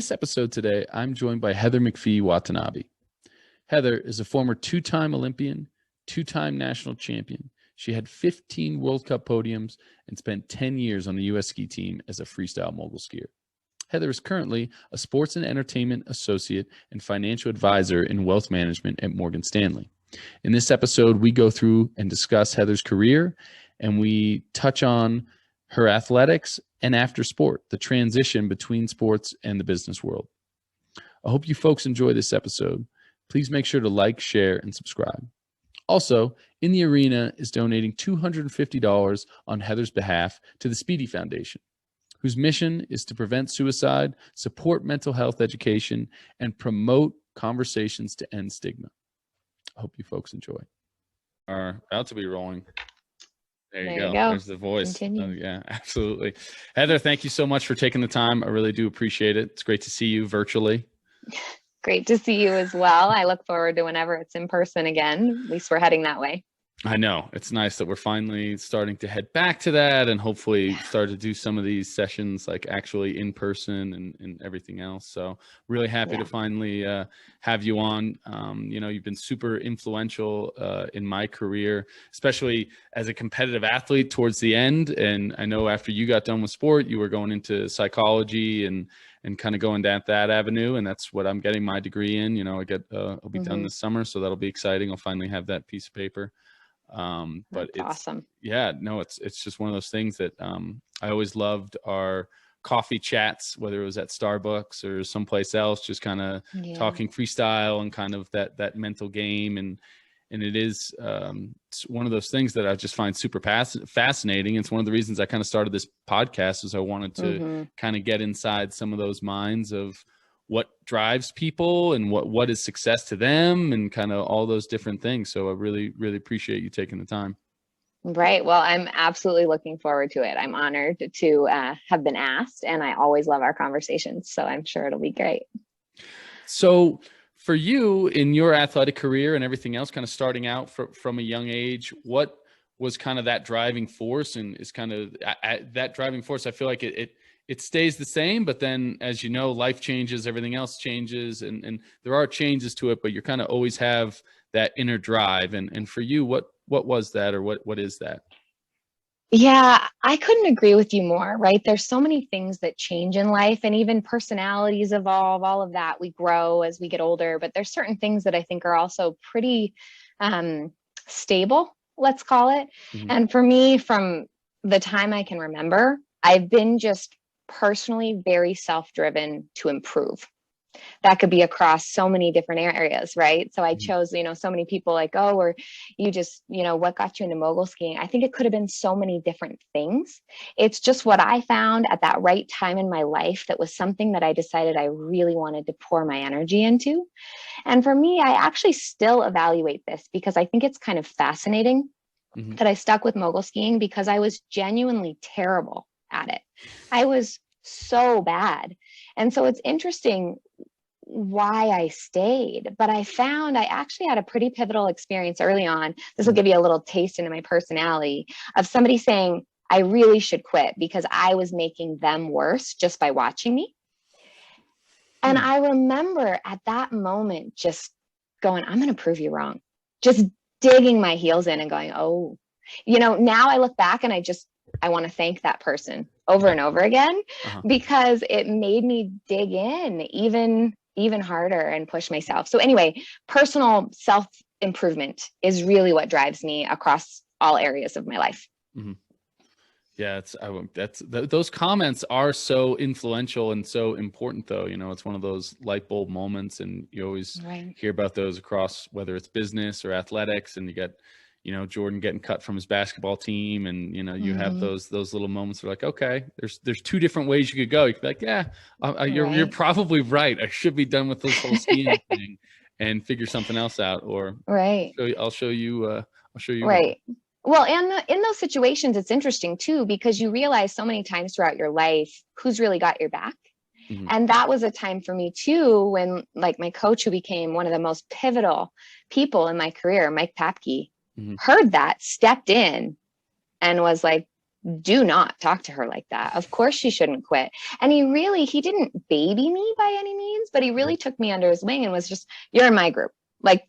this episode today, I'm joined by Heather McPhie Watanabe. Heather is a former two-time Olympian, two-time national champion. She had 15 World Cup podiums and spent 10 years on the U.S. ski team as a freestyle mogul skier. Heather is currently a sports and entertainment associate and financial advisor in wealth management at Morgan Stanley. In this episode, we go through and discuss Heather's career, and we touch on her athletics and after sport, the transition between sports and the business world. I hope you folks enjoy this episode. Please make sure to like, share, and subscribe. Also, In the Arena is donating $250 on Heather's behalf to the Speedy Foundation, whose mission is to prevent suicide, support mental health education, and promote conversations to end stigma. I hope you folks enjoy. Are about to be rolling. There you go. There's the voice. Yeah, absolutely. Heather, thank you so much for taking the time. I really do appreciate it. It's great to see you virtually. Great to see you as well. I look forward to whenever it's in person again. At least we're heading that way. I know. It's nice that we're finally starting to head back to that and hopefully start to do some of these sessions like actually in person and everything else. So really happy to finally have you on. You've been super influential in my career, especially as a competitive athlete towards the end. And I know after you got done with sport, you were going into psychology and kind of going down that avenue. And that's what I'm getting my degree in. I'll be done this summer, so that'll be exciting. I'll finally have that piece of paper. But it's awesome. Yeah, no, it's just one of those things that I always loved our coffee chats, whether it was at Starbucks or someplace else, just kind of talking freestyle and kind of that mental game. And it is it's one of those things that I just find super fascinating. It's one of the reasons I kind of started this podcast, is I wanted to kind of get inside some of those minds of what drives people and what is success to them and kind of all those different things. So I really, really appreciate you taking the time. Right. Well, I'm absolutely looking forward to it. I'm honored to have been asked, and I always love our conversations. So I'm sure it'll be great. So for you in your athletic career and everything else, kind of starting out from a young age, what was kind of that driving force? And is kind of that driving force, I feel like it stays the same, but then as you know, life changes, everything else changes, and there are changes to it, but you kind of always have that inner drive. And for you, what was that, or what is that? Yeah, I couldn't agree with you more, right? There's so many things that change in life, and even personalities evolve, all of that. We grow as we get older, but there's certain things that I think are also pretty stable, let's call it. And for me, from the time I can remember, I've been just personally very self-driven to improve. That could be across so many different areas, right? So I chose, so many people like, oh, or you just, what got you into mogul skiing? I think it could have been so many different things. It's just what I found at that right time in my life that was something that I decided I really wanted to pour my energy into. And for me, I actually still evaluate this because I think it's kind of fascinating that I stuck with mogul skiing, because I was genuinely terrible at it. I was so bad. And so it's interesting why I stayed, but I found I actually had a pretty pivotal experience early on. This will give you a little taste into my personality, of somebody saying I really should quit because I was making them worse just by watching me. And I remember at that moment just going, I'm going to prove you wrong, just digging my heels in and going, oh, now I look back and I want to thank that person over and over again, because it made me dig in even harder and push myself. So anyway, personal self-improvement is really what drives me across all areas of my life. Yeah, those comments are so influential and so important, though. It's one of those light bulb moments, and you always hear about those across, whether it's business or athletics, and you get Jordan getting cut from his basketball team, and you have those little moments where like, okay, there's two different ways you could go. You could be like, yeah, you're probably right. I should be done with this whole skiing thing and figure something else out. Or I'll show you. Right. Well, and in those situations, it's interesting too, because you realize so many times throughout your life who's really got your back. And that was a time for me too, when like my coach, who became one of the most pivotal people in my career, Mike Papke, heard that, stepped in and was like, do not talk to her like that. Of course she shouldn't quit. And he didn't baby me by any means, but he really took me under his wing and was just, you're in my group. Like,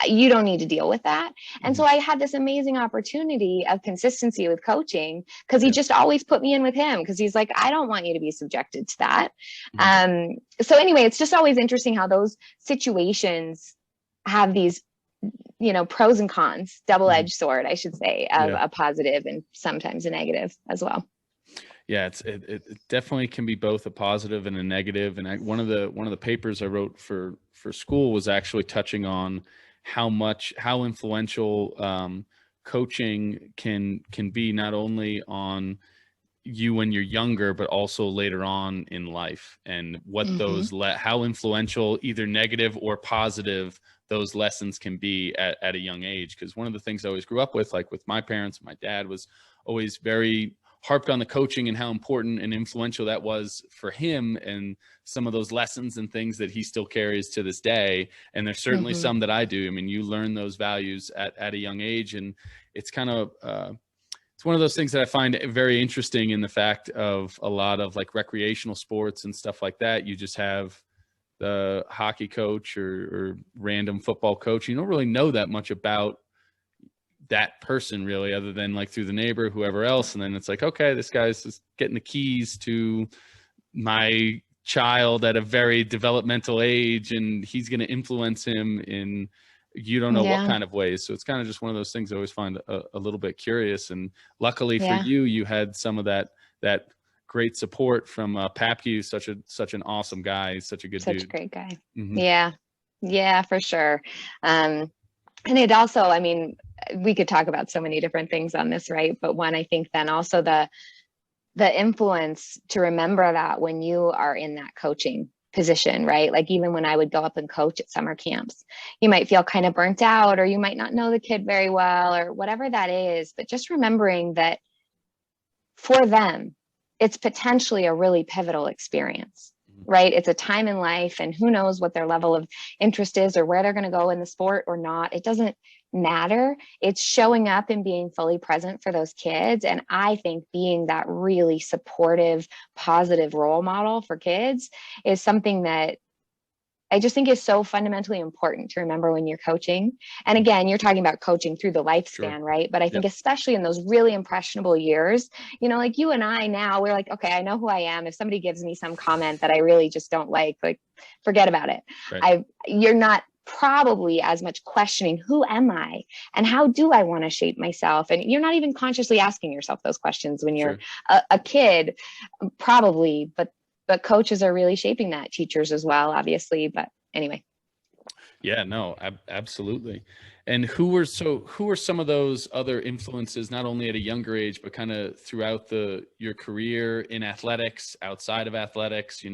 you don't need to deal with that. And so I had this amazing opportunity of consistency with coaching because he just always put me in with him because he's like, I don't want you to be subjected to that. So anyway, it's just always interesting how those situations have these, pros and cons, double-edged sword, I should say, of a positive and sometimes a negative as well. Yeah, it definitely can be both a positive and a negative. And one of the papers I wrote for school was actually touching on how influential coaching can be, not only on you when you're younger, but also later on in life, and what those how influential, either negative or positive, those lessons can be at a young age. Because one of the things I always grew up with, like with my parents, my dad was always very harped on the coaching and how important and influential that was for him, and some of those lessons and things that he still carries to this day. And there's certainly some that I do. I mean, you learn those values at a young age, and it's kind of, it's one of those things that I find very interesting in the fact of a lot of like recreational sports and stuff like that. You just have the hockey coach or random football coach. You don't really know that much about that person really, other than like through the neighbor, whoever else. And then it's like, okay, this guy's just getting the keys to my child at a very developmental age, and he's going to influence him in, you don't know what kind of ways. So it's kind of just one of those things I always find a little bit curious. And luckily for you, you had some of that great support from Papke, who's such an awesome guy. He's such a good dude. Such a great guy. Yeah, for sure. And it also, I mean, we could talk about so many different things on this, right? But one, I think then also the influence to remember that when you are in that coaching position, right? Like even when I would go up and coach at summer camps, you might feel kind of burnt out, or you might not know the kid very well, or whatever that is. But just remembering that for them, it's potentially a really pivotal experience, right? It's a time in life, and who knows what their level of interest is or where they're going to go in the sport or not. It doesn't matter. It's showing up and being fully present for those kids. And I think being that really supportive, positive role model for kids is something that I just think is so fundamentally important to remember when you're coaching. And again, you're talking about coaching through the lifespan, right? But I think especially in those really impressionable years, like you and I now, we're like, okay, I know who I am. If somebody gives me some comment that I really just don't like forget about it. Right. You're not probably as much questioning, who am I and how do I want to shape myself? And you're not even consciously asking yourself those questions when you're a kid, probably, but coaches are really shaping that, teachers as well, obviously. But anyway. Yeah, no, absolutely. And who were some of those other influences, not only at a younger age, but kind of throughout your career in athletics, outside of athletics,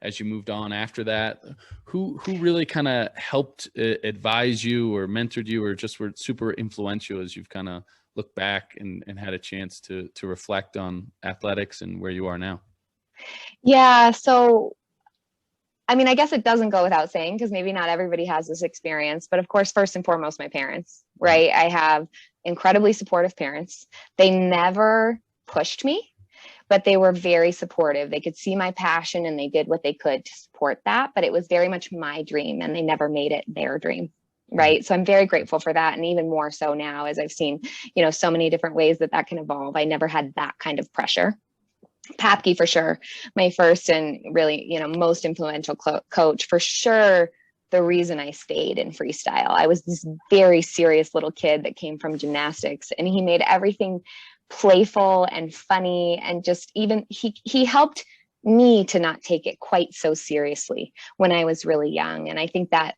as you moved on after that, who really kind of helped advise you or mentored you, or just were super influential as you've kind of looked back and had a chance to reflect on athletics and where you are now? Yeah. So, I mean, I guess it doesn't go without saying, because maybe not everybody has this experience, but of course, first and foremost, my parents, right? I have incredibly supportive parents. They never pushed me, but they were very supportive. They could see my passion and they did what they could to support that, but it was very much my dream and they never made it their dream. Right. So I'm very grateful for that. And even more so now, as I've seen, so many different ways that can evolve. I never had that kind of pressure. Papke, for sure, my first and really, most influential coach, for sure. The reason I stayed in freestyle, I was this very serious little kid that came from gymnastics, and he made everything playful and funny. And just even he helped me to not take it quite so seriously when I was really young. And I think that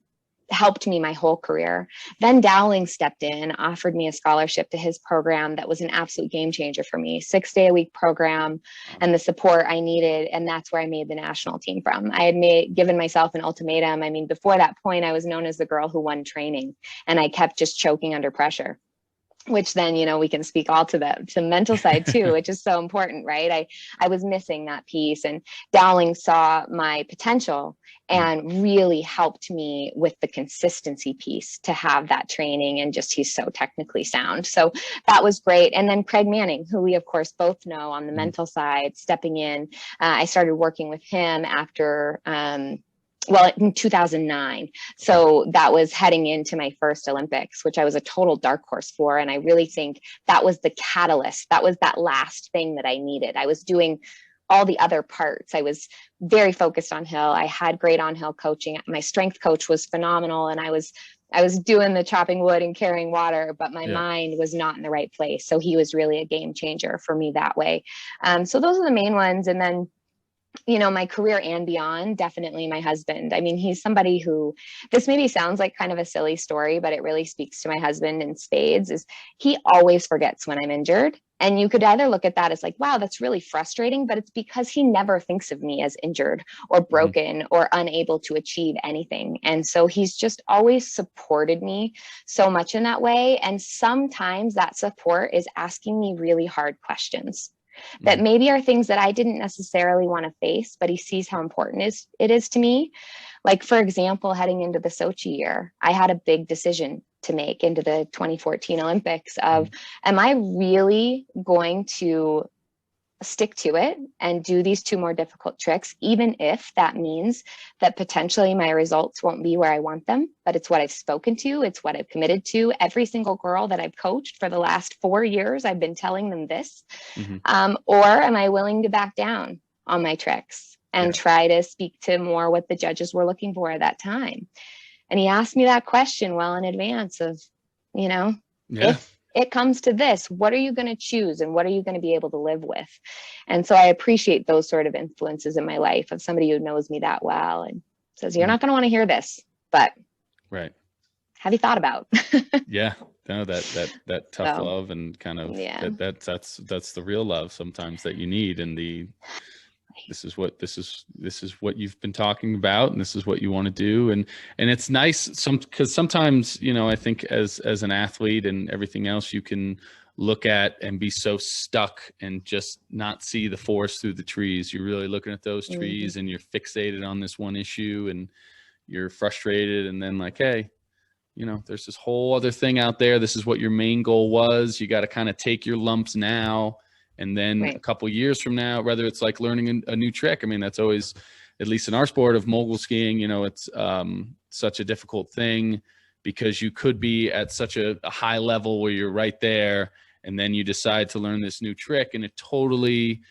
helped me my whole career. Then Dowling stepped in, offered me a scholarship to his program that was an absolute game changer for me. 6-day-a-week program and the support I needed. And that's where I made the national team from. I had given myself an ultimatum. I mean, before that point, I was known as the girl who won training, and I kept just choking under pressure. which then, we can speak all to the mental side too, which is so important, right? I was missing that piece, and Dowling saw my potential and really helped me with the consistency piece to have that training, and just, he's so technically sound. So that was great. And then Craig Manning, who we of course both know on the mental side, stepping in. I started working with him after, in 2009. So that was heading into my first Olympics, which I was a total dark horse for. And I really think that was the catalyst. That was that last thing that I needed. I was doing all the other parts. I was very focused on hill. I had great on hill coaching. My strength coach was phenomenal. And I was doing the chopping wood and carrying water, but my mind was not in the right place. So he was really a game changer for me that way. So those are the main ones. And then, my career and beyond, definitely my husband. I mean, he's somebody who, this maybe sounds like kind of a silly story, but it really speaks to my husband in spades, is he always forgets when I'm injured. And you could either look at that as like, wow, that's really frustrating, but it's because he never thinks of me as injured or broken or unable to achieve anything. And so he's just always supported me so much in that way. And sometimes that support is asking me really hard questions that maybe are things that I didn't necessarily want to face, but he sees how important it is to me. Like, for example, heading into the Sochi year, I had a big decision to make into the 2014 Olympics of, am I really going to stick to it and do these two more difficult tricks, even if that means that potentially my results won't be where I want them, but it's what I've spoken to, it's what I've committed to. Every single girl that I've coached for the last 4 years, I've been telling them this. Or am I willing to back down on my tricks and try to speak to more what the judges were looking for at that time? And he asked me that question well in advance of, if it comes to this, what are you going to choose and what are you going to be able to live with? And so I appreciate those sort of influences in my life, of somebody who knows me that well and says, you're not going to want to hear this, but have you thought about? No, that tough love and kind of that's the real love sometimes that you need. And this is what you've been talking about, and this is what you want to do. And it's nice because sometimes, I think as an athlete and everything else, you can look at and be so stuck and just not see the forest through the trees. You're really looking at those trees and you're fixated on this one issue and you're frustrated. And then like, hey, there's this whole other thing out there. This is what your main goal was. You got to kind of take your lumps now. And then a couple of years from now, whether it's like learning a new trick, I mean, that's always, at least in our sport of mogul skiing, it's such a difficult thing because you could be at such a high level where you're right there. And then you decide to learn this new trick and it totally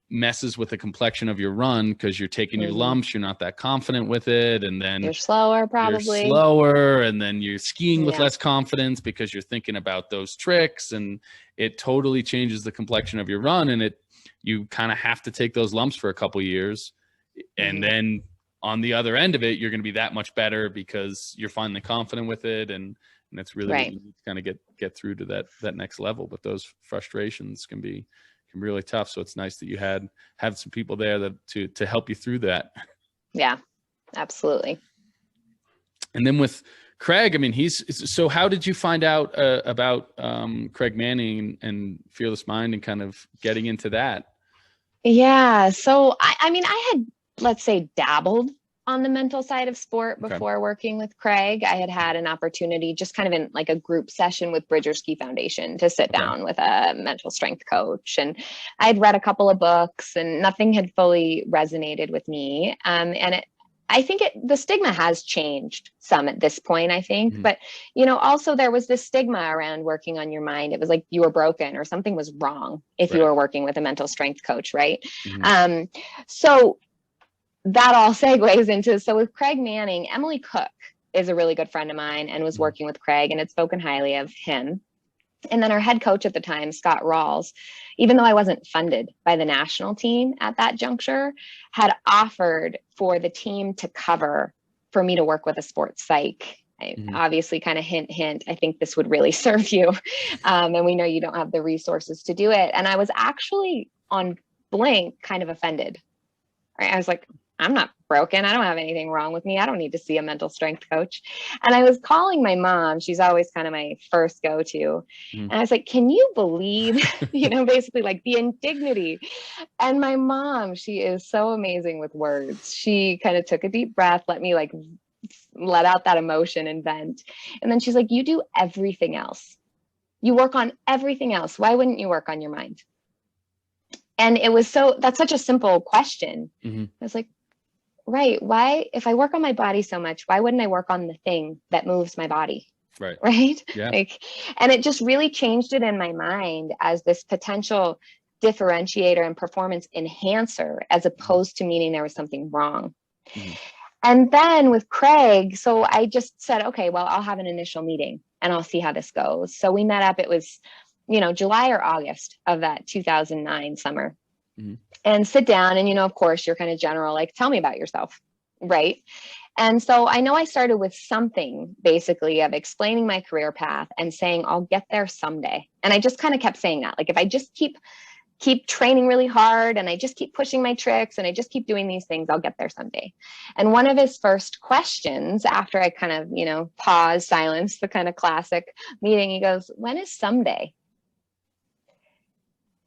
messes with the complexion of your run because you're taking your lumps, you're not that confident with it, and then you're slower, and then you're skiing with less confidence because you're thinking about those tricks, and it totally changes the complexion of your run. And you kind of have to take those lumps for a couple years, and then on the other end of it, you're going to be that much better because you're finally confident with it, and that's really what you need to kind of get through to that next level. But those frustrations can be really tough. So it's nice that you had some people there to help you through that. Yeah, absolutely. And then with Craig, I mean, so how did you find out about Craig Manning and Fearless Mind and kind of getting into that? Yeah. So I mean, I had, let's say, dabbled on the mental side of sport before working with Craig. I had an opportunity just kind of in like a group session with Bridger Ski Foundation to sit down with a mental strength coach. And I'd read a couple of books and nothing had fully resonated with me. I think the stigma has changed some at this point, I think, but also there was this stigma around working on your mind. It was like you were broken or something was wrong if you were working with a mental strength coach. Right. So that all segues into, so with Craig Manning, Emily Cook is a really good friend of mine and was working with Craig and had spoken highly of him. And then our head coach at the time, Scott Rawls, even though I wasn't funded by the national team at that juncture, had offered for the team to cover for me to work with a sports psych. Obviously kind of hint, I think this would really serve you. And we know you don't have the resources to do it. And I was actually on blank kind of offended. Right? I was like, I'm not broken. I don't have anything wrong with me. I don't need to see a mental strength coach. And I was calling my mom. She's always kind of my first go-to. And I was like, can you believe, basically like the indignity. And my mom, she is so amazing with words. She kind of took a deep breath, let me like let out that emotion and vent. And then she's like, you do everything else. You work on everything else. Why wouldn't you work on your mind? And that's such a simple question. I was like, right. Why, if I work on my body so much, why wouldn't I work on the thing that moves my body? Right. Right. Yeah. And it just really changed it in my mind as this potential differentiator and performance enhancer, as opposed to meaning there was something wrong. And then with Craig, so I just said, okay, well, I'll have an initial meeting and I'll see how this goes. So we met up, it was, July or August of that 2009 summer. And sit down and, of course, you're kind of general, like, tell me about yourself. Right. And so I know I started with something basically of explaining my career path and saying, I'll get there someday. And I just kind of kept saying that, like, if I just keep training really hard and I just keep pushing my tricks and I just keep doing these things, I'll get there someday. And one of his first questions after I kind of, pause, silence, the kind of classic meeting, he goes, when is someday?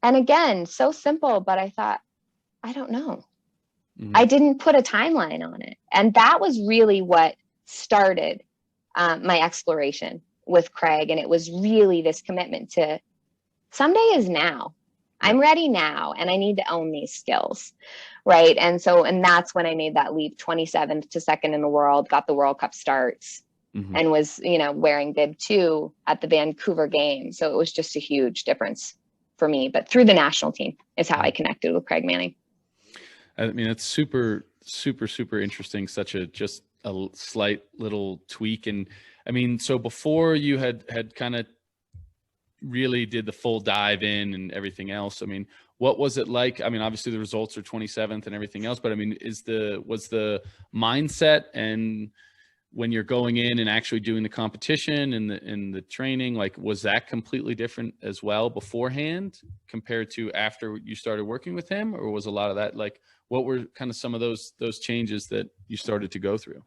And again, so simple, but I thought, I don't know. I didn't put a timeline on it. And that was really what started my exploration with Craig. And it was really this commitment to someday is now. I'm ready now, and I need to own these skills. Right. And that's when I made that leap, 27th to second in the world, got the World Cup starts and was, wearing bib 2 at the Vancouver game. So it was just a huge difference for me, but through the national team is how I connected with Craig Manning. I mean, it's super, super, super interesting. Just a slight little tweak. And I mean, so before you had kind of really did the full dive in and everything else, I mean, what was it like? I mean, obviously the results are 27th and everything else, but I mean, was the mindset and when you're going in and actually doing the competition and the training, like, was that completely different as well beforehand compared to after you started working with him? Or was a lot of that, like, what were kind of some of those changes that you started to go through?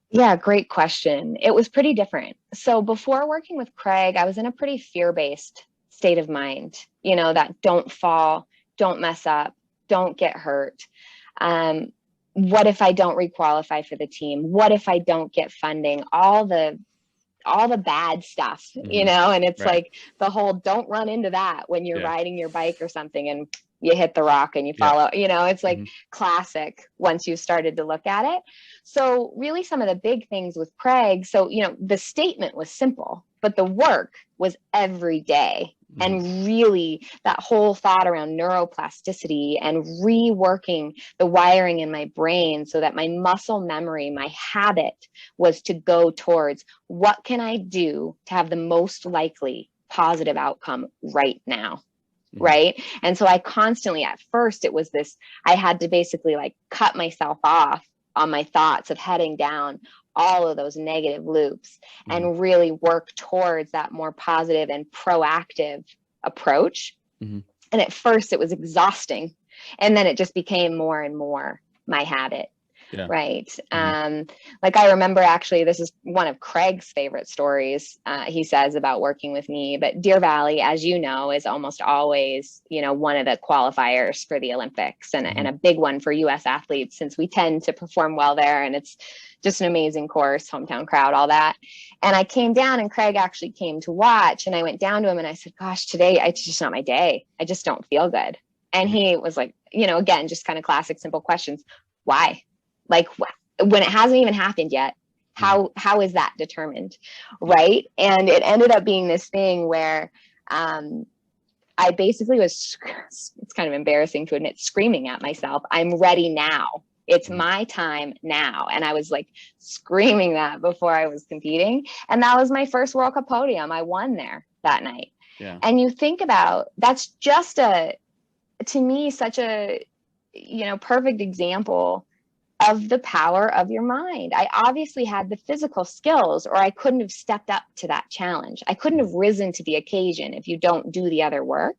Yeah, great question. It was pretty different. So before working with Craig, I was in a pretty fear-based state of mind, that don't fall, don't mess up, don't get hurt. What if I don't requalify for the team? What if I don't get funding? All the bad stuff, and it's like the whole don't run into that when you're riding your bike or something and you hit the rock and you follow, it's like classic once you started to look at it. So really some of the big things with Craig. So, the statement was simple, but the work was every day. And really that whole thought around neuroplasticity and reworking the wiring in my brain so that my muscle memory, my habit was to go towards what can I do to have the most likely positive outcome right now. Right. And so I constantly, at first it was this, I had to basically like cut myself off on my thoughts of heading down all of those negative loops and really work towards that more positive and proactive approach. And at first it was exhausting. And then it just became more and more my habit. Yeah. Right. Like I remember, actually, this is one of Craig's favorite stories he says about working with me. But Deer Valley, as you know, is almost always, one of the qualifiers for the Olympics and a big one for U.S. athletes, since we tend to perform well there. And it's just an amazing course, hometown crowd, all that. And I came down and Craig actually came to watch. And I went down to him and I said, gosh, today it's just not my day. I just don't feel good. And he was like, again, just kind of classic, simple questions. Why? Like, when it hasn't even happened yet, how is that determined? Right. And it ended up being this thing where I basically was, it's kind of embarrassing to admit, screaming at myself, I'm ready now. It's my time now. And I was like screaming that before I was competing. And that was my first World Cup podium. I won there that night. Yeah. And you think about, that's just to me, such a, perfect example of the power of your mind. I obviously had the physical skills, or I couldn't have stepped up to that challenge. I couldn't have risen to the occasion if you don't do the other work.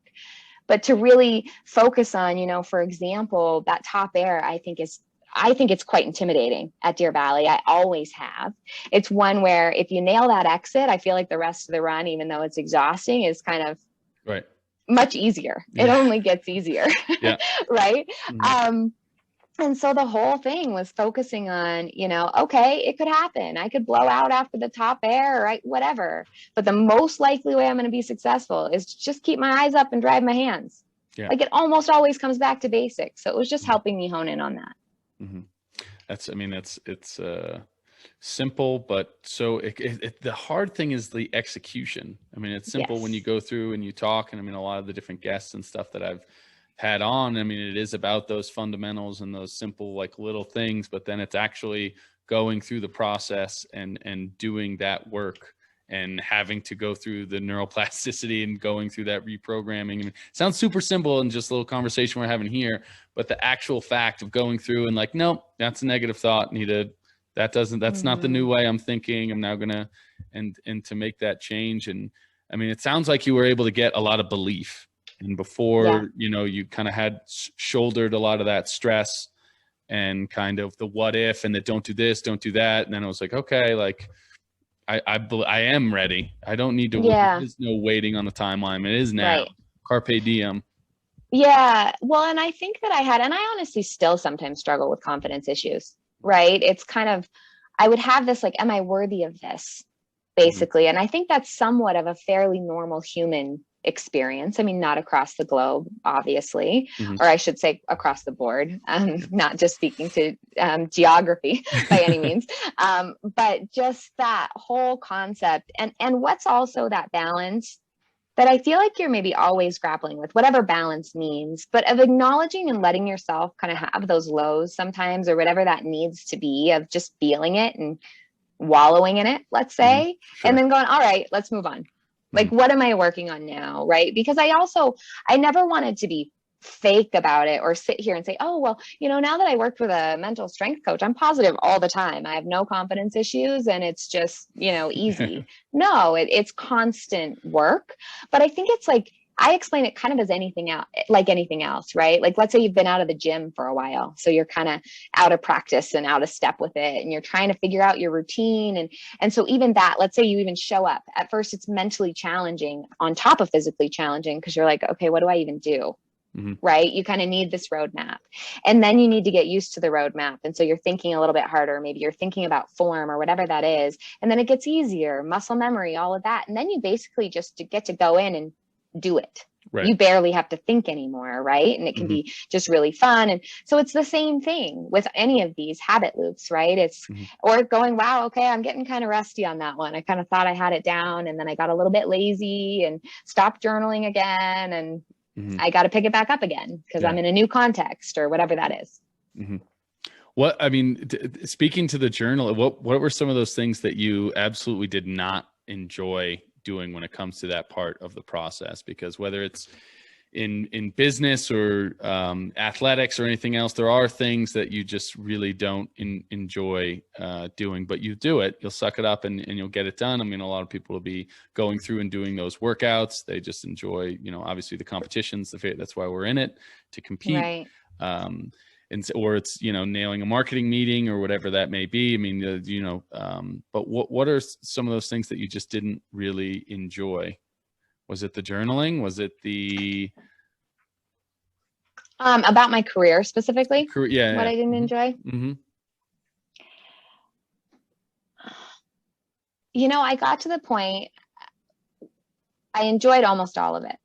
But to really focus on, for example, that top air, I think is I think it's quite intimidating at Deer Valley. I always have. It's one where if you nail that exit, I feel like the rest of the run, even though it's exhausting, is kind of right. much easier. It only gets easier. Yeah. Right. And so the whole thing was focusing on, okay, it could happen. I could blow out after the top air, right? Whatever. But the most likely way I'm going to be successful is to just keep my eyes up and drive my hands. Yeah. Like it almost always comes back to basics. So it was just helping me hone in on that. It's simple, but so the hard thing is the execution. I mean, it's simple when you go through and you talk, and I mean, a lot of the different guests and stuff that I've had on, I mean, it is about those fundamentals and those simple, like little things, but then it's actually going through the process and doing that work and having to go through the neuroplasticity and going through that reprogramming. I mean, it sounds super simple and just a little conversation we're having here, but the actual fact of going through and like, nope, that's a negative thought. That's not the new way I'm thinking. I'm now gonna, and to make that change. And I mean, it sounds like you were able to get a lot of belief, and before, you kind of had shouldered a lot of that stress and kind of the what if, and that don't do this, don't do that. And then I was like, okay, like I am ready. I don't need to, there's no waiting on the timeline. It is now. Right. Carpe diem. Yeah. Well, and I think that and I honestly still sometimes struggle with confidence issues, right? It's kind of, I would have this, like, am I worthy of this? Basically. And I think that's somewhat of a fairly normal human experience. I mean, not across the globe, obviously, or I should say across the board, not just speaking to geography by any means, but just that whole concept. And what's also that balance that I feel like you're maybe always grappling with, whatever balance means, but of acknowledging and letting yourself kind of have those lows sometimes, or whatever that needs to be, of just feeling it and wallowing in it, let's say, and then going, all right, let's move on. Like, what am I working on now? Right. Because I never wanted to be fake about it or sit here and say, oh, well, now that I worked with a mental strength coach, I'm positive all the time. I have no confidence issues and it's just, easy. No, it's constant work. But I think it's like, I explain it kind of as anything else, right? Like, let's say you've been out of the gym for a while. So you're kind of out of practice and out of step with it. And you're trying to figure out your routine. And so even that, let's say you even show up. At first, it's mentally challenging on top of physically challenging, because you're like, okay, what do I even do? Right? You kind of need this roadmap. And then you need to get used to the roadmap. And so you're thinking a little bit harder. Maybe you're thinking about form or whatever that is. And then it gets easier, muscle memory, all of that. And then you basically just get to go in and do it. Right. You barely have to think anymore, right? And it can be just really fun. And so it's the same thing with any of these habit loops, right? It's or going, wow, okay, I'm getting kind of rusty on that one. I kind of thought I had it down, and then I got a little bit lazy and stopped journaling again, and I got to pick it back up again because I'm in a new context or whatever that is. What, I mean, speaking to the journal, what were some of those things that you absolutely did not enjoy doing when it comes to that part of the process? Because whether it's in business or athletics or anything else, there are things that you just really don't enjoy doing, but you do it, you'll suck it up and you'll get it done. I mean, a lot of people will be going through and doing those workouts. They just enjoy, obviously the competitions, that's why we're in it, to compete. Right. Or it's, nailing a marketing meeting or whatever that may be. I mean, but what are some of those things that you just didn't really enjoy? Was it the journaling? Was it the about my career specifically? What I didn't enjoy? I got to the point, I enjoyed almost all of it.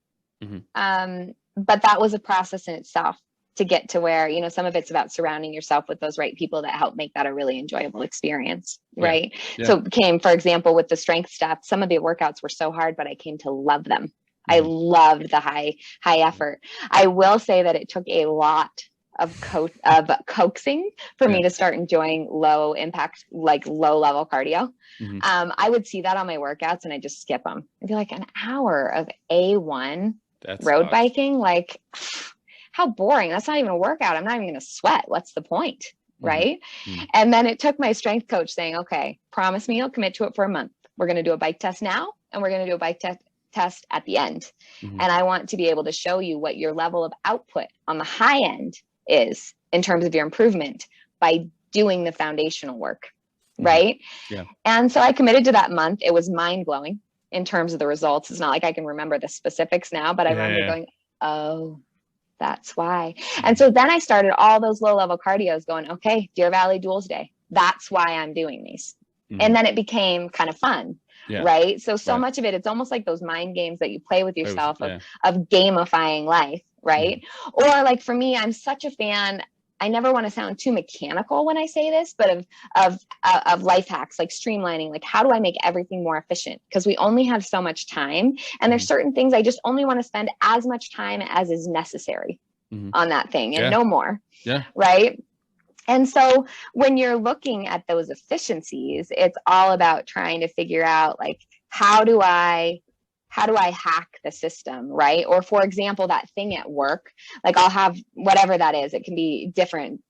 But that was a process in itself to get to where, some of it's about surrounding yourself with those right people that help make that a really enjoyable experience. Right. So it came, for example, with the strength stuff, some of the workouts were so hard, but I came to love them. I loved the high effort. I will say that it took a lot of coaxing for me to start enjoying low impact, like low level cardio. I would see that on my workouts and I just skip them. I'd be like, an hour of A1 road biking, like, how boring. That's not even a workout. I'm not even going to sweat. What's the point? Right. And then it took my strength coach saying, okay, promise me you'll commit to it for a month. We're going to do a bike test now, and we're going to do a bike test at the end. And I want to be able to show you what your level of output on the high end is in terms of your improvement by doing the foundational work. Right. Yeah. And so I committed to that month. It was mind blowing in terms of the results. It's not like I can remember the specifics now, but I remember going, oh, that's why. And so then I started all those low level cardios going, okay, Deer Valley Duels Day. That's why I'm doing these. And then it became kind of fun. Yeah. Right. So much of it, it's almost like those mind games that you play with yourself of gamifying life. Right. Or like for me, I'm such a fan. I never want to sound too mechanical when I say this, but of life hacks, like streamlining, like how do I make everything more efficient? Because we only have so much time, and there's certain things I just only want to spend as much time as is necessary on that thing and no more. Yeah. Right. And so when you're looking at those efficiencies, it's all about trying to figure out, like, how do I hack the system, right? Or for example, that thing at work, like I'll have whatever that is. It can be different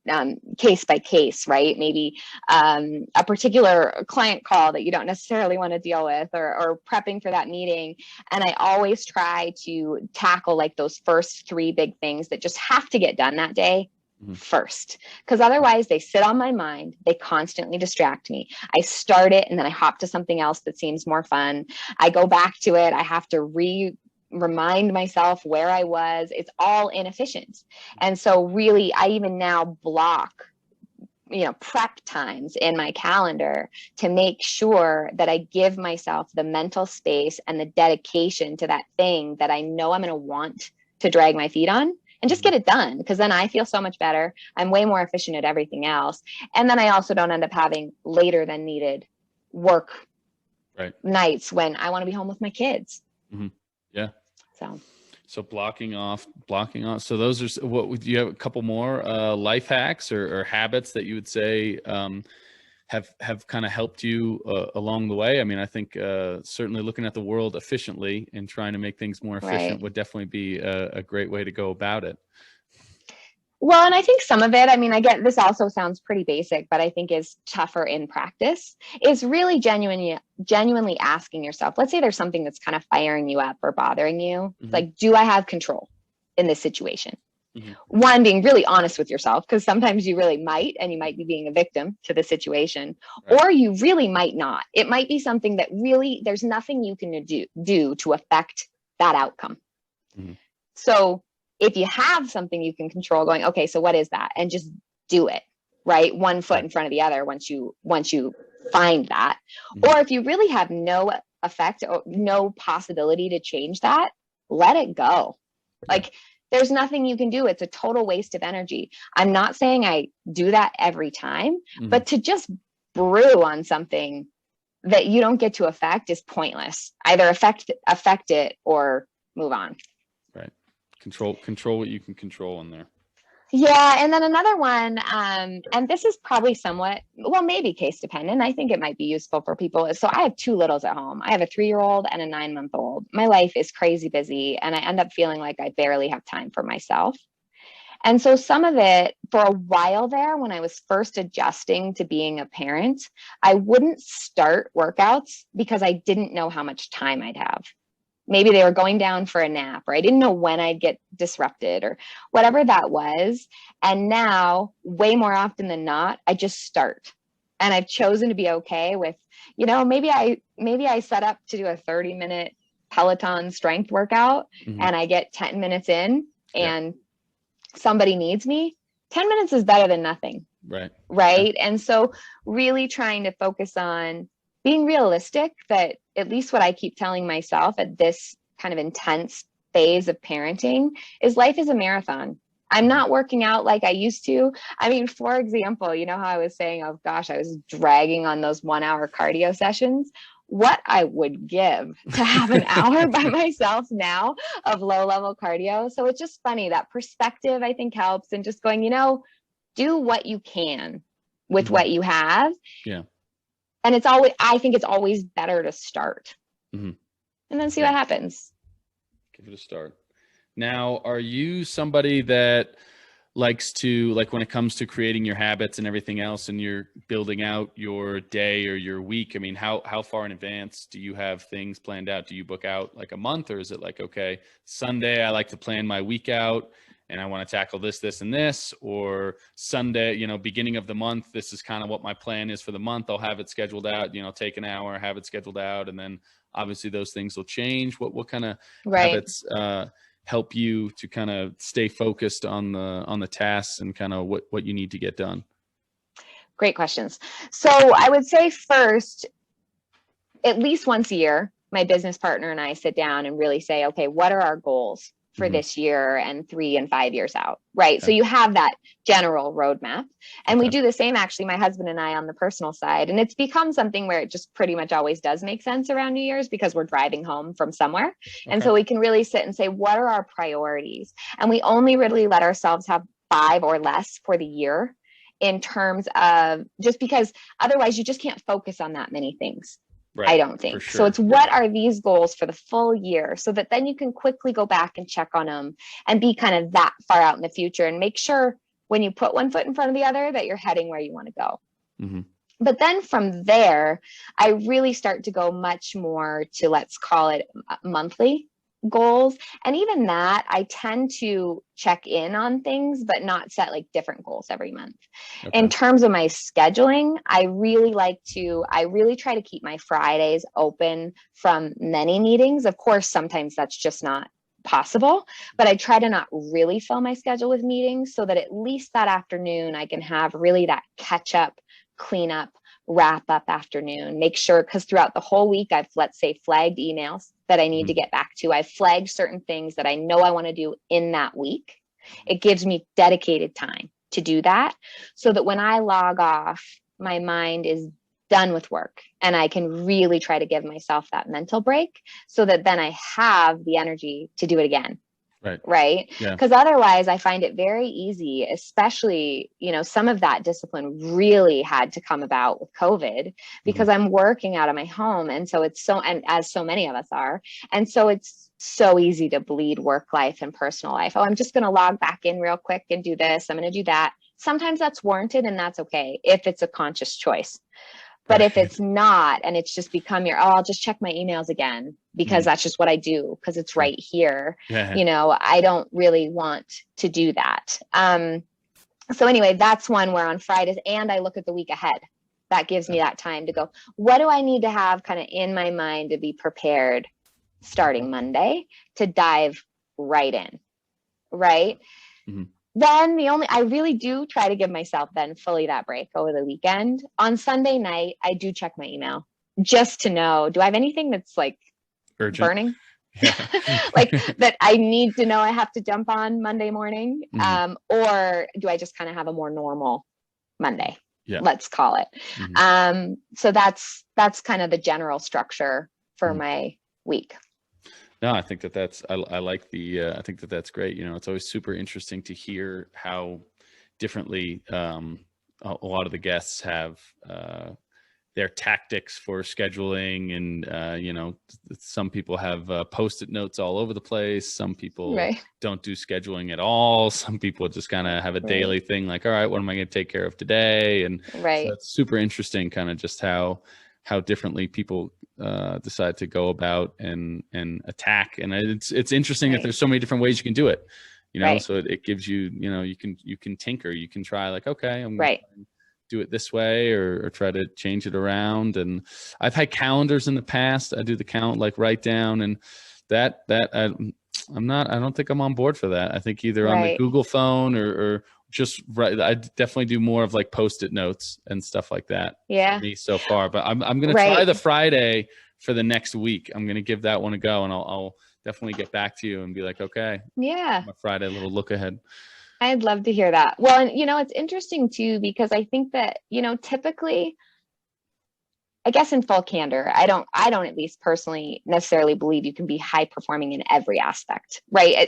case by case, right? Maybe a particular client call that you don't necessarily want to deal with, or prepping for that meeting. And I always try to tackle like those first 3 big things that just have to get done that day first, because otherwise they sit on my mind. They constantly distract me. I start it and then I hop to something else that seems more fun. I go back to it. I have to remind myself where I was. It's all inefficient. And so really, I even now block, prep times in my calendar to make sure that I give myself the mental space and the dedication to that thing that I know I'm going to want to drag my feet on. And just get it done, because then I feel so much better. I'm way more efficient at everything else. And then I also don't end up having later than needed work nights when I want to be home with my kids. Yeah. So blocking off. So those are, what would you have a couple more life hacks or habits that you would say have kind of helped you along the way? I mean, I think certainly looking at the world efficiently and trying to make things more efficient would definitely be a great way to go about it. Well, and I think some of it, I mean, this also sounds pretty basic, but I think is tougher in practice, is really genuinely asking yourself, let's say there's something that's kind of firing you up or bothering you. Like, do I have control in this situation? One, being really honest with yourself, because sometimes you really might, and you might be being a victim to the situation, or you really might not. It might be something that really, there's nothing you can do to affect that outcome. So if you have something you can control, going, okay, so what is that? And just do it, right? One foot in front of the other once you find that. Or if you really have no effect or no possibility to change that, let it go. Like, there's nothing you can do. It's a total waste of energy. I'm not saying I do that every time, but to just brew on something that you don't get to affect is pointless. Either affect it or move on. Right. Control what you can control in there. Yeah. And then another one, and this is probably somewhat, well, maybe case dependent. I think it might be useful for people. So I have 2 littles at home. I have a 3-year-old and a 9-month-old. My life is crazy busy, and I end up feeling like I barely have time for myself. And so some of it, for a while there, when I was first adjusting to being a parent, I wouldn't start workouts because I didn't know how much time I'd have. Maybe they were going down for a nap, or I didn't know when I'd get disrupted or whatever that was. And now, way more often than not, I just start. And I've chosen to be okay with, maybe I set up to do a 30-minute Peloton strength workout and I get 10 minutes in and somebody needs me. 10 minutes is better than nothing. Right. Yeah. And so really trying to focus on being realistic, that at least what I keep telling myself at this kind of intense phase of parenting is life is a marathon. I'm not working out like I used to. I mean, for example, how I was saying, oh gosh, I was dragging on those 1-hour cardio sessions. What I would give to have an hour by myself now of low level cardio. So it's just funny, that perspective I think helps, and just going, do what you can with what you have. Yeah. And I think it's always better to start and then see what happens. Give it a start. Now, are you somebody that likes to, like, when it comes to creating your habits and everything else, and you're building out your day or your week, I mean, how far in advance do you have things planned out? Do you book out like a month, or is it like, okay, Sunday, I like to plan my week out, and I want to tackle this, this, and this, or Sunday, you know, beginning of the month, this is kind of what my plan is for the month. I'll have it scheduled out, you know, take an hour, have it scheduled out. And then obviously those things will change. What kind of habits help you to kind of stay focused on the tasks and kind of what you need to get done? Great questions. So I would say first, at least once a year, my business partner and I sit down and really say, okay, what are our goals for this year and 3 and 5 years out, right? Okay. So you have that general roadmap. And we do the same, actually, my husband and I on the personal side. And it's become something where it just pretty much always does make sense around New Year's because we're driving home from somewhere. And so we can really sit and say, what are our priorities? And we only really let ourselves have 5 or less for the year in terms of, just because otherwise you just can't focus on that many things. Right, I don't think. Sure. So it's what are these goals for the full year, so that then you can quickly go back and check on them and be kind of that far out in the future and make sure when you put one foot in front of the other that you're heading where you want to go. Mm-hmm. But then from there, I really start to go much more to, let's call it monthly goals. And even that, I tend to check in on things, but not set like different goals every month. Okay. In terms of my scheduling, I really try to keep my Fridays open from many meetings. Of course, sometimes that's just not possible, but I try to not really fill my schedule with meetings so that at least that afternoon I can have really that catch up, clean up, wrap up afternoon. Make sure, because throughout the whole week, I've, let's say, flagged emails that I need to get back to. I've flagged certain things that I know I want to do in that week. It gives me dedicated time to do that so that when I log off, my mind is done with work and I can really try to give myself that mental break so that then I have the energy to do it again. Right. Because otherwise I find it very easy, especially, you know, some of that discipline really had to come about with COVID because I'm working out of my home. And so and as so many of us are, and so it's so easy to bleed work life and personal life. Oh, I'm just going to log back in real quick and do this. I'm going to do that. Sometimes that's warranted and that's okay if it's a conscious choice. But if it's not, and it's just become I'll just check my emails again because that's just what I do because it's right here. You know, I don't really want to do that. So anyway, that's one where on Fridays, and I look at the week ahead. That gives me that time to go, what do I need to have kind of in my mind to be prepared starting Monday to dive right in, right? Mm-hmm. Then I really do try to give myself then fully that break over the weekend. On Sunday night, I do check my email just to know, do I have anything that's like urgent, burning? Like that I need to know I have to jump on Monday morning? Or do I just kind of have a more normal Monday? Let's call it. So that's kind of the general structure for my week. No, I think that's, I like I think that's great. You know, it's always super interesting to hear how differently a lot of the guests have their tactics for scheduling. And, you know, some people have Post-it notes all over the place. Some people don't do scheduling at all. Some people just kind of have a daily thing like, all right, what am I going to take care of today? And so it's super interesting kind of just how differently people decide to go about and attack. And it's interesting that there's so many different ways you can do it, you know, so it gives you, you know, you can tinker, you can try like, okay, I'm going to do it this way or try to change it around. And I've had calendars in the past. I do the count, like write down, and I don't think I'm on board for that. I think either on the Google phone or just I definitely do more of like Post-it notes and stuff like that. For me so far, but I'm going to try the Friday for the next week. I'm going to give that one a go, and I'll definitely get back to you and be like, okay, my Friday little look ahead. I'd love to hear that. Well, and you know, it's interesting too, because I think that, you know, typically, I guess in full candor, I don't at least personally necessarily believe you can be high performing in every aspect, right?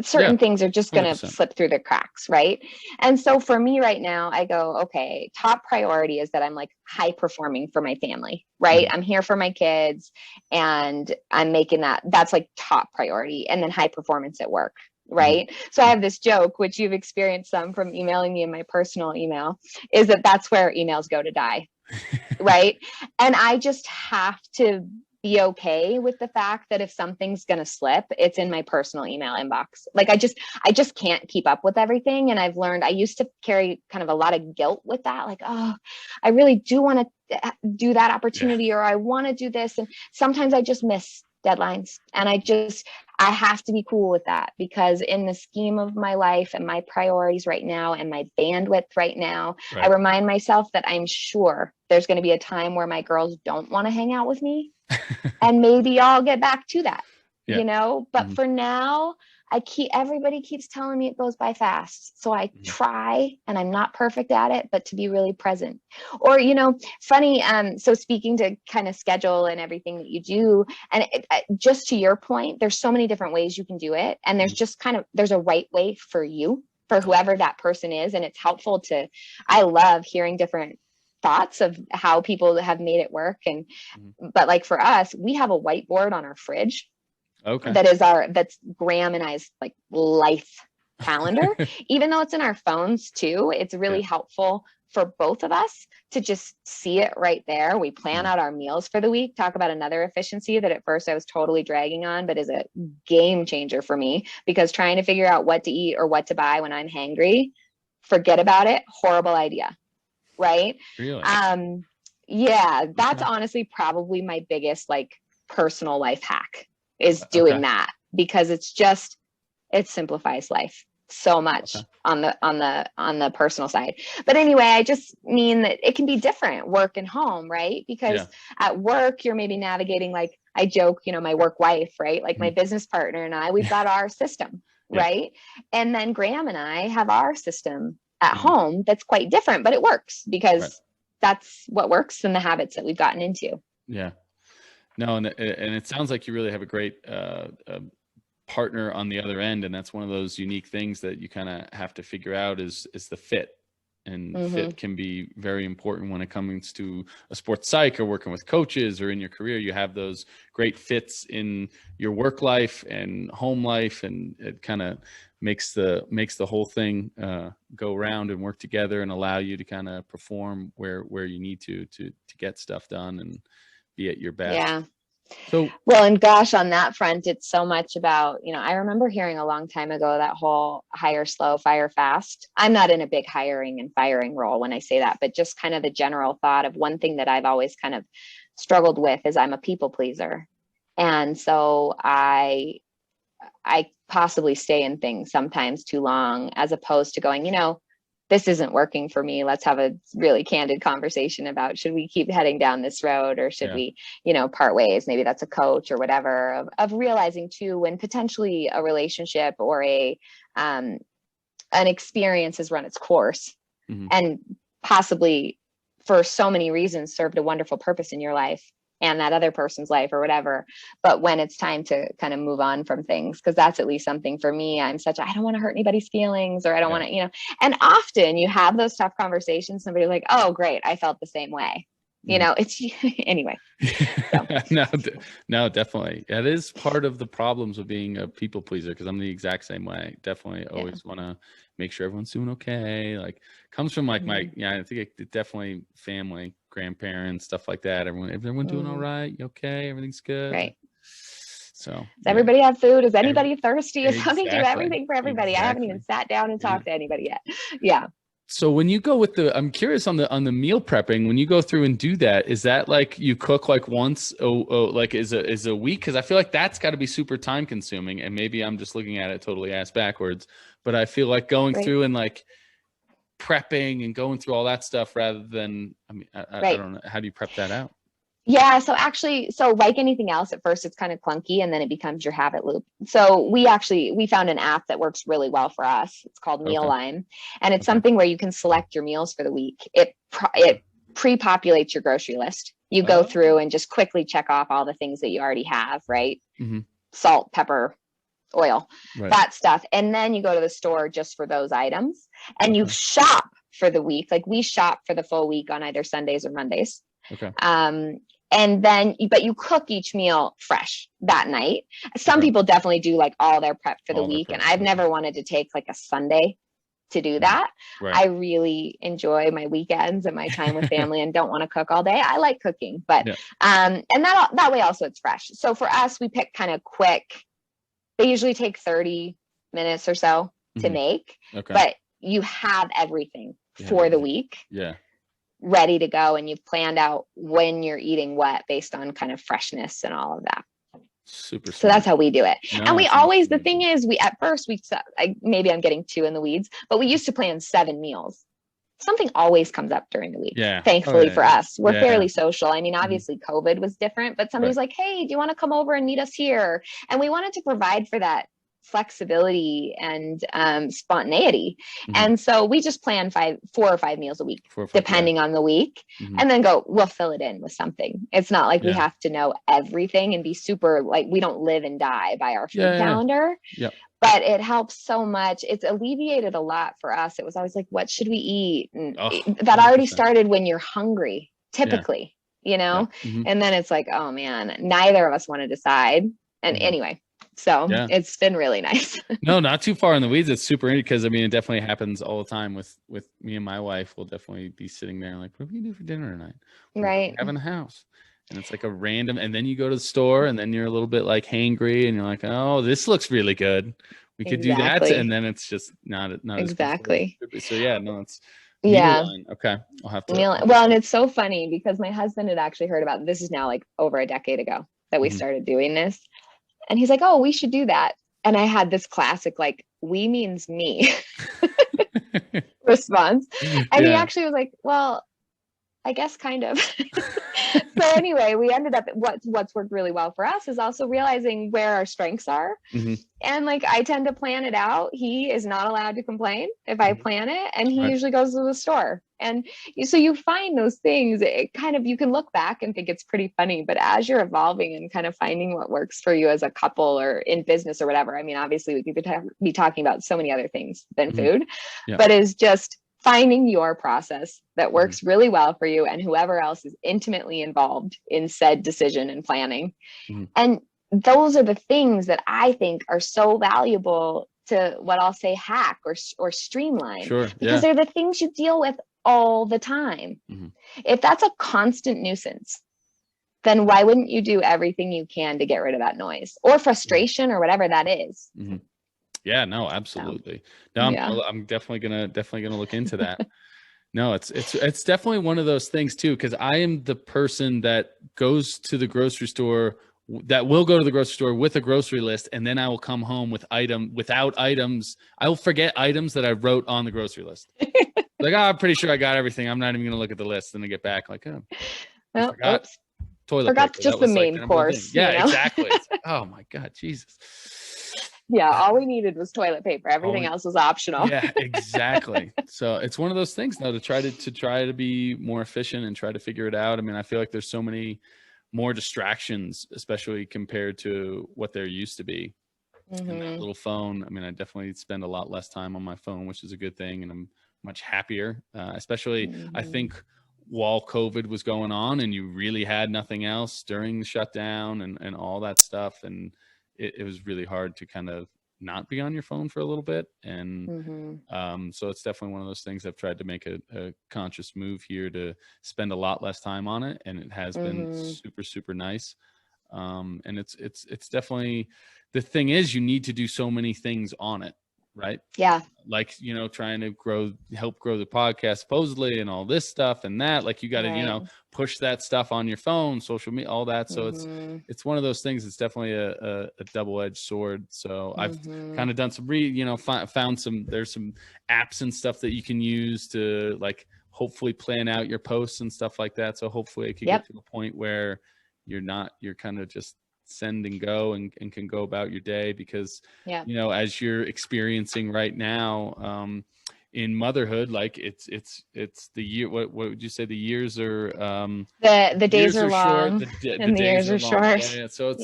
Certain things are just going to slip through the cracks, right? And so for me right now, I go, okay, top priority is that I'm like high performing for my family, right? I'm here for my kids and I'm making that's like top priority, and then high performance at work. Right. So I have this joke, which you've experienced some from emailing me in my personal email, is that's where emails go to die. Right. And I just have to be okay with the fact that if something's going to slip, it's in my personal email inbox. Like I just can't keep up with everything. And I've learned, I used to carry kind of a lot of guilt with that. Like, oh, I really do want to do that opportunity, or I want to do this. And sometimes I just miss deadlines, and I have to be cool with that, because in the scheme of my life and my priorities right now and my bandwidth right now, I remind myself that I'm sure there's going to be a time where my girls don't want to hang out with me. And maybe I'll get back to that, you know, but for now, everybody keeps telling me it goes by fast. So I try, and I'm not perfect at it, but to be really present. Or, you know, funny. So speaking to kind of schedule and everything that you do, and just to your point, there's so many different ways you can do it. And there's just there's a right way for you, for whoever that person is. And it's helpful I love hearing different thoughts of how people have made it work. And, but like for us, we have a whiteboard on our fridge. Okay. That's Graham and I's like life calendar. Even though it's in our phones too, it's really helpful for both of us to just see it right there. We plan out our meals for the week. Talk about another efficiency that at first I was totally dragging on, but is a game changer for me, because trying to figure out what to eat or what to buy when I'm hangry, forget about it. Horrible idea. Right. Really? Yeah, that's honestly probably my biggest like personal life hack, is doing that, because it simplifies life so much on the personal side. But anyway, I just mean that it can be different, work and home, right? Because at work, you're maybe navigating, like I joke, you know, my work wife, right? Like my business partner and I, we've got our system, right? And then Graham and I have our system at home that's quite different, but it works because that's what works and the habits that we've gotten into. Yeah. No, and it sounds like you really have a great partner on the other end, and that's one of those unique things that you kind of have to figure out is the fit. And fit can be very important when it comes to a sports psych or working with coaches or in your career. You have those great fits in your work life and home life, and it kind of makes the whole thing go around and work together and allow you to kind of perform where you need to get stuff done and be at your best. Yeah. So, well, and gosh, on that front, it's so much about, you know, I remember hearing a long time ago that whole hire slow, fire fast. I'm not in a big hiring and firing role when I say that, but just kind of the general thought of one thing that I've always kind of struggled with is I'm a people pleaser. And so I possibly stay in things sometimes too long, as opposed to going, you know, this isn't working for me. Let's have a really candid conversation about, should we keep heading down this road, or should we, you know, part ways? Maybe that's a coach or whatever, of realizing too, when potentially a relationship or an experience has run its course and possibly for so many reasons served a wonderful purpose in your life and that other person's life or whatever. But when it's time to kind of move on from things, because that's at least something for me, I don't want to hurt anybody's feelings, or I don't want to, you know, and often you have those tough conversations. Somebody's like, oh, great, I felt the same way. You know, it's anyway. So. No, definitely. That is part of the problems of being a people pleaser, because I'm the exact same way. Definitely always want to make sure everyone's doing okay. Like, comes from like I think it definitely family, grandparents, stuff like that. Everyone doing all right? You okay? Everything's good? Right. So does everybody have food? Is anybody thirsty? Is somebody do everything for everybody? I haven't even sat down and talked to anybody yet. Yeah. So when you go with I'm curious on the meal prepping, when you go through and do that, is that like you cook like once, like is a week? Cause I feel like that's gotta be super time consuming, and maybe I'm just looking at it totally ass backwards, but I feel like going through and like prepping and going through all that stuff rather than, I don't know. How do you prep that out? Yeah. So actually, like anything else, at first it's kind of clunky and then it becomes your habit loop. So we found an app that works really well for us. It's called Mealime, and it's something where you can select your meals for the week. It pre-populates your grocery list. You go through and just quickly check off all the things that you already have, right? Salt, pepper, oil, that stuff. And then you go to the store just for those items, and you shop for the week. Like we shop for the full week on either Sundays or Mondays. Okay. And then, but you cook each meal fresh that night. Some people definitely do like all their prep for the week. And I've never wanted to take like a Sunday to do that. Right. I really enjoy my weekends and my time with family and don't want to cook all day. I like cooking, but and that way also it's fresh. So for us, we pick kind of quick. They usually take 30 minutes or so to make, but you have everything for the week ready to go, and you've planned out when you're eating what based on kind of freshness and all of that. Super. So that's how we do it. And we always, the thing is, at first, maybe I'm getting too in the weeds, but we used to plan 7 meals. Something always comes up during the week. Yeah. Thankfully for us, we're fairly social. I mean, obviously COVID was different, but somebody was like, hey, do you want to come over and meet us here? And we wanted to provide for that flexibility and spontaneity. And so we just plan 4 or 5 meals a week, depending on the week, and then we'll fill it in with something. It's not like we have to know everything and be super, like, we don't live and die by our food calendar. But it helps so much. It's alleviated a lot for us. It was always like, what should we eat? And that already started when you're hungry, typically, you know? And then it's like, oh man, neither of us want to decide. And anyway, so it's been really nice. No, not too far in the weeds. It's super interesting because, I mean, it definitely happens all the time with me and my wife. We'll definitely be sitting there like, what do we do for dinner tonight? Right. Having a house. And it's like a random, and then you go to the store and then you're a little bit like hangry and you're like, oh, this looks really good. We could do that. And then it's just not exactly. So it's yeah. Okay. I'll have to. Well, and it's so funny because my husband had actually heard about this is now like over a decade ago that we started doing this. And he's like, oh, we should do that. And I had this classic, like, we means me response. And he actually was like, well, I guess kind of. So anyway, we ended up, what's worked really well for us is also realizing where our strengths are. And like, I tend to plan it out. He is not allowed to complain if I plan it. And he usually goes to the store. And so you find those things, it kind of, you can look back and think it's pretty funny, but as you're evolving and kind of finding what works for you as a couple or in business or whatever, I mean, obviously we could be talking about so many other things than food, but is just finding your process that works really well for you and whoever else is intimately involved in said decision and planning. And those are the things that I think are so valuable to what I'll say hack or streamline, because they're the things you deal with all the time. If that's a constant nuisance, then why wouldn't you do everything you can to get rid of that noise or frustration or whatever that is? Yeah, no, absolutely. No, I'm definitely gonna look into that. No, it's definitely one of those things too, because I am the person that goes to the grocery store, that will go to the grocery store with a grocery list, and then I will come home without items. I will forget items that I wrote on the grocery list. Like, I'm pretty sure I got everything. I'm not even gonna look at the list, and then get back like, oh, forgot toilet paper. Just the main course. Yeah, exactly. Like, oh my God, Jesus. Yeah, all we needed was toilet paper. Everything else was optional. Yeah, exactly. So it's one of those things now to try to be more efficient and try to figure it out. I mean, I feel like there's so many more distractions, especially compared to what there used to be. And that little phone. I mean, I definitely spend a lot less time on my phone, which is a good thing, and I'm much happier. Especially, I think while COVID was going on, and you really had nothing else during the shutdown and all that stuff, and it was really hard to kind of not be on your phone for a little bit. And so it's definitely one of those things I've tried to make a conscious move here to spend a lot less time on it. And it has been super, super nice. And it's definitely, the thing is, you need to do so many things on it. Right. Yeah. Like, trying to help grow the podcast supposedly and all this stuff and that, like, you got to, push that stuff on your phon, social media, all that. So it's one of those things. It's definitely a double-edged sword. So I've kind of done some found there's some apps and stuff that you can use to, like, hopefully plan out your posts and stuff like that. So hopefully it can get to a point where you're kind of just send and go and can go about your day, because as you're experiencing right now in motherhood, like it's the year, what would you say, the years are the days are long short, and the years are short. So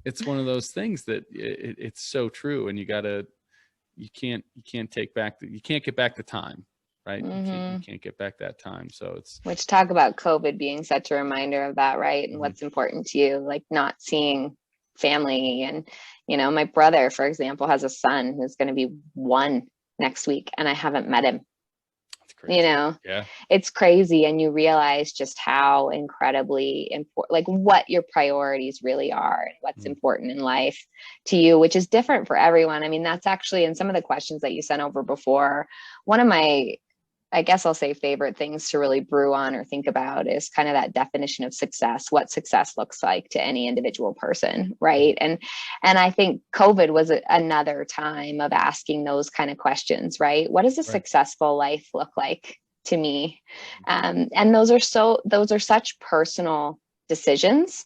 it's one of those things that it's so true, and you can't get back the time, right? You can't get back that time. So which, talk about COVID being such a reminder of that, right? And what's important to you, like not seeing family. And my brother, for example, has a son who's going to be 1 next week and I haven't met him. That's crazy. You know, Yeah. It's crazy. And you realize just how incredibly important, like what your priorities really are and what's important in life to you, which is different for everyone. I mean, that's actually in some of the questions that you sent over before. One of my, I guess I'll say, favorite things to really brew on or think about is kind of that definition of success, what success looks like to any individual person, right? And I think COVID was another time of asking those kind of questions, right? What does a successful life look like to me? And those are such personal decisions,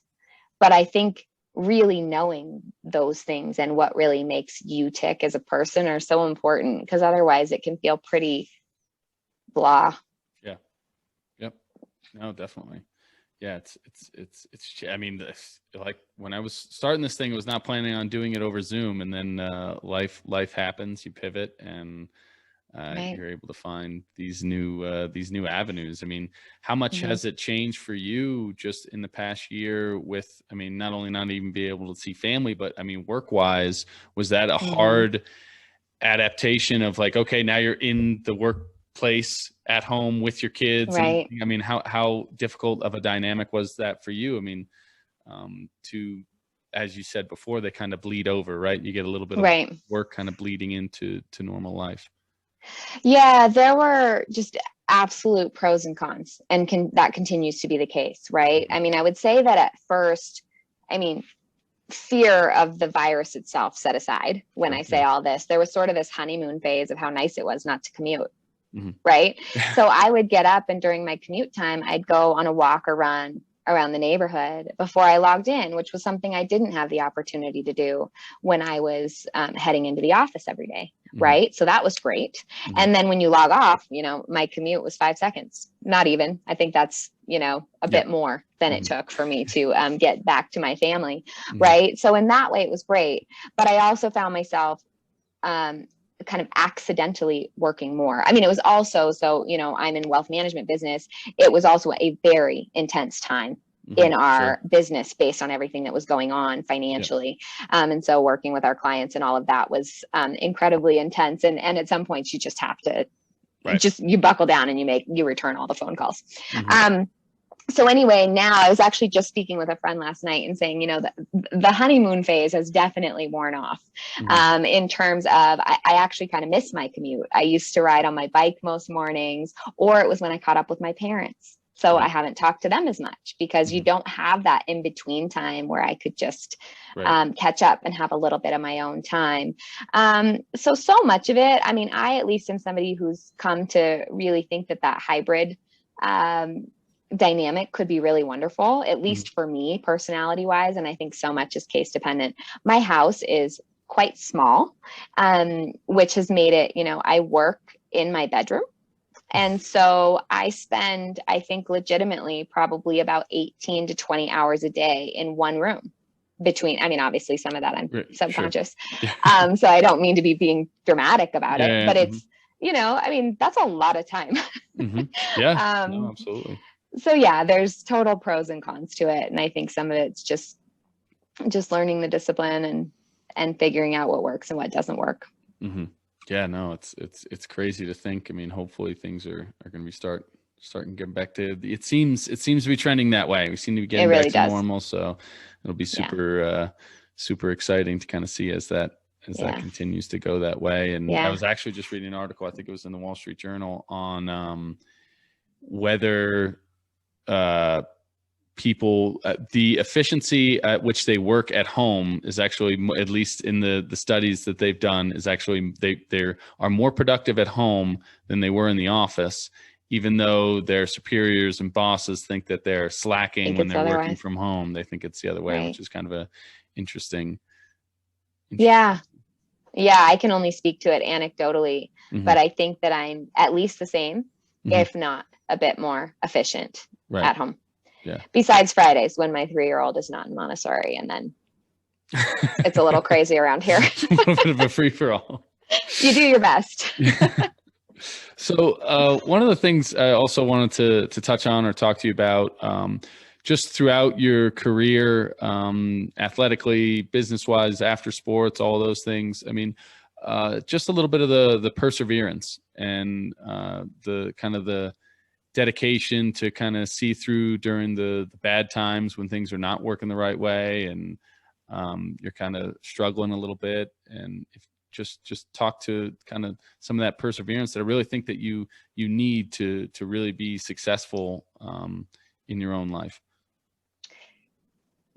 but I think really knowing those things and what really makes you tick as a person are so important, because otherwise it can feel pretty blah. Yeah. Yep. No, definitely. Yeah. I mean, like when I was starting this thing, I was not planning on doing it over Zoom, and then life happens, you pivot, and you're able to find these new avenues. I mean, how much has it changed for you just in the past year with, I mean, not only not even be able to see family, but I mean, work-wise, was that a hard adaptation of like, okay, now you're in the workplace at home with your kids? Right. And I mean, how difficult of a dynamic was that for you? I mean, as you said before, they kind of bleed over, right? You get a little bit of work kind of bleeding into normal life. Yeah, there were just absolute pros and cons, and that continues to be the case, right? I mean, I would say that at first, I mean, fear of the virus itself set aside when I say all this, there was sort of this honeymoon phase of how nice it was not to commute, right? So I would get up, and during my commute time, I'd go on a walk or run around the neighborhood before I logged in, which was something I didn't have the opportunity to do when I was heading into the office every day. Right. So that was great. And then when you log off, you know, my commute was 5 seconds, not even. I think that's, you know, a bit more than it took for me to get back to my family. Right. So in that way, it was great. But I also found myself kind of accidentally working more. I mean, it was also, so, you know, I'm in wealth management business. It was also a very intense time in our business based on everything that was going on financially. And so working with our clients and all of that was incredibly intense. And at some points you just have to you buckle down and you return all the phone calls. So anyway, now I was actually just speaking with a friend last night and saying, you know, the honeymoon phase has definitely worn off in terms of, I actually kind of miss my commute. I used to ride on my bike most mornings, or it was when I caught up with my parents. So I haven't talked to them as much because you don't have that in between time where I could just catch up and have a little bit of my own time. So much of it, I mean, I at least am somebody who's come to really think that hybrid dynamic could be really wonderful, at least for me personality wise. And I think so much is case dependent. My house is quite small, which has made it, you know, I work in my bedroom. And so I spend, I think legitimately probably about 18 to 20 hours a day in one room between, I mean, obviously some of that I'm subconscious. So I don't mean to be being dramatic about it, but it's, you know, I mean, that's a lot of time. Yeah, no, absolutely. So yeah, there's total pros and cons to it. And I think some of it's just learning the discipline and figuring out what works and what doesn't work. Yeah, no, it's crazy to think. I mean, hopefully things are going to be starting to get back to, it seems to be trending that way. We seem to be getting back to normal. So it'll be super exciting to kind of see as that continues to go that way. And I was actually just reading an article, I think it was in the Wall Street Journal, on whether people, the efficiency at which they work at home is actually, at least in the studies that they've done, is actually they are more productive at home than they were in the office, even though their superiors and bosses think that they're slacking when they're working from home. They think it's the other way, which is kind of a interesting. Yeah, I can only speak to it anecdotally, but I think that I'm at least the same, if not a bit more efficient at home. Yeah. Besides Fridays when my 3-year-old is not in Montessori, and then it's a little crazy around here. A little bit of a free for all. You do your best. So one of the things I also wanted to touch on or talk to you about, just throughout your career, athletically, business-wise, after sports, all those things. I mean, just a little bit of the perseverance and the kind of the dedication to kind of see through during the bad times when things are not working the right way, and you're kind of struggling a little bit, and if just talk to kind of some of that perseverance that I really think that you need to really be successful in your own life.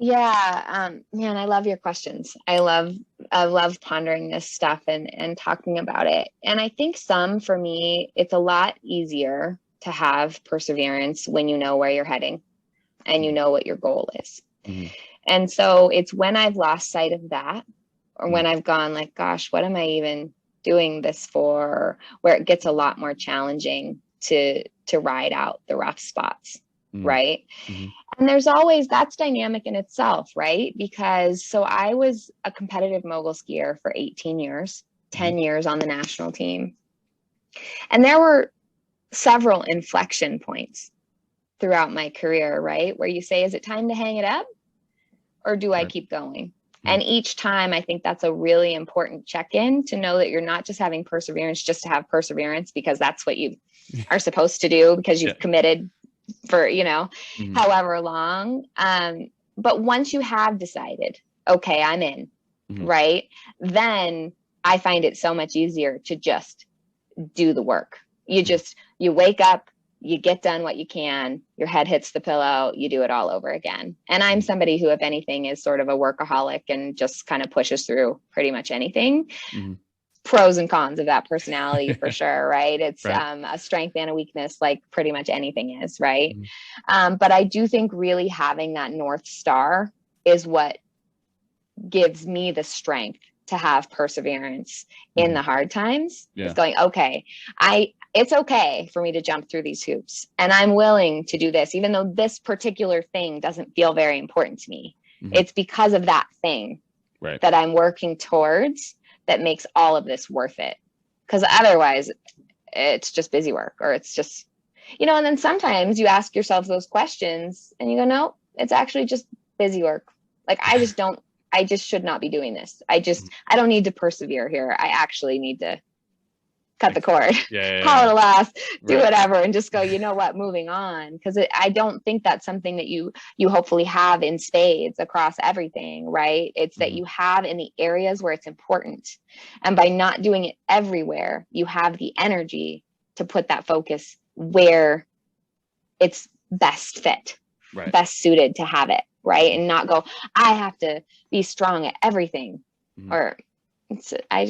Yeah, man, I love your questions. I love pondering this stuff and talking about it. And I think for me, it's a lot easier to have perseverance when you know where you're heading and you know what your goal is. Mm-hmm. And so it's when I've lost sight of that, or when I've gone like, gosh, what am I even doing this for? Where it gets a lot more challenging to ride out the rough spots. Right. Mm-hmm. And there's always, that's dynamic in itself, right? Because so I was a competitive mogul skier for 18 years, 10 years on the national team. And there were several inflection points throughout my career, right? Where you say, is it time to hang it up or do I keep going? Mm-hmm. And each time I think that's a really important check-in to know that you're not just having perseverance just to have perseverance because that's what you are supposed to do because you've committed for, however long. But once you have decided, okay, I'm in, right? Then I find it so much easier to just do the work. You wake up, you get done what you can, your head hits the pillow, you do it all over again. And I'm somebody who, if anything, is sort of a workaholic and just kind of pushes through pretty much anything. Mm-hmm. Pros and cons of that personality for sure, right? It's a strength and a weakness, like pretty much anything is, right? Mm-hmm. But I do think really having that North Star is what gives me the strength to have perseverance in the hard times. Yeah. It's going, okay, it's okay for me to jump through these hoops, and I'm willing to do this, even though this particular thing doesn't feel very important to me. Mm-hmm. It's because of that thing that I'm working towards that makes all of this worth it. Because otherwise it's just busy work, or it's just, and then sometimes you ask yourself those questions and you go, no, it's actually just busy work. Like, I just should not be doing this. I don't need to persevere here. I actually need to cut the cord, call it a loss, do whatever, and just go, you know what, moving on. Because I don't think that's something that you hopefully have in spades across everything, right? It's that you have in the areas where it's important. And by not doing it everywhere, you have the energy to put that focus where it's best fit, best suited to have it, right? And not go, I have to be strong at everything, or I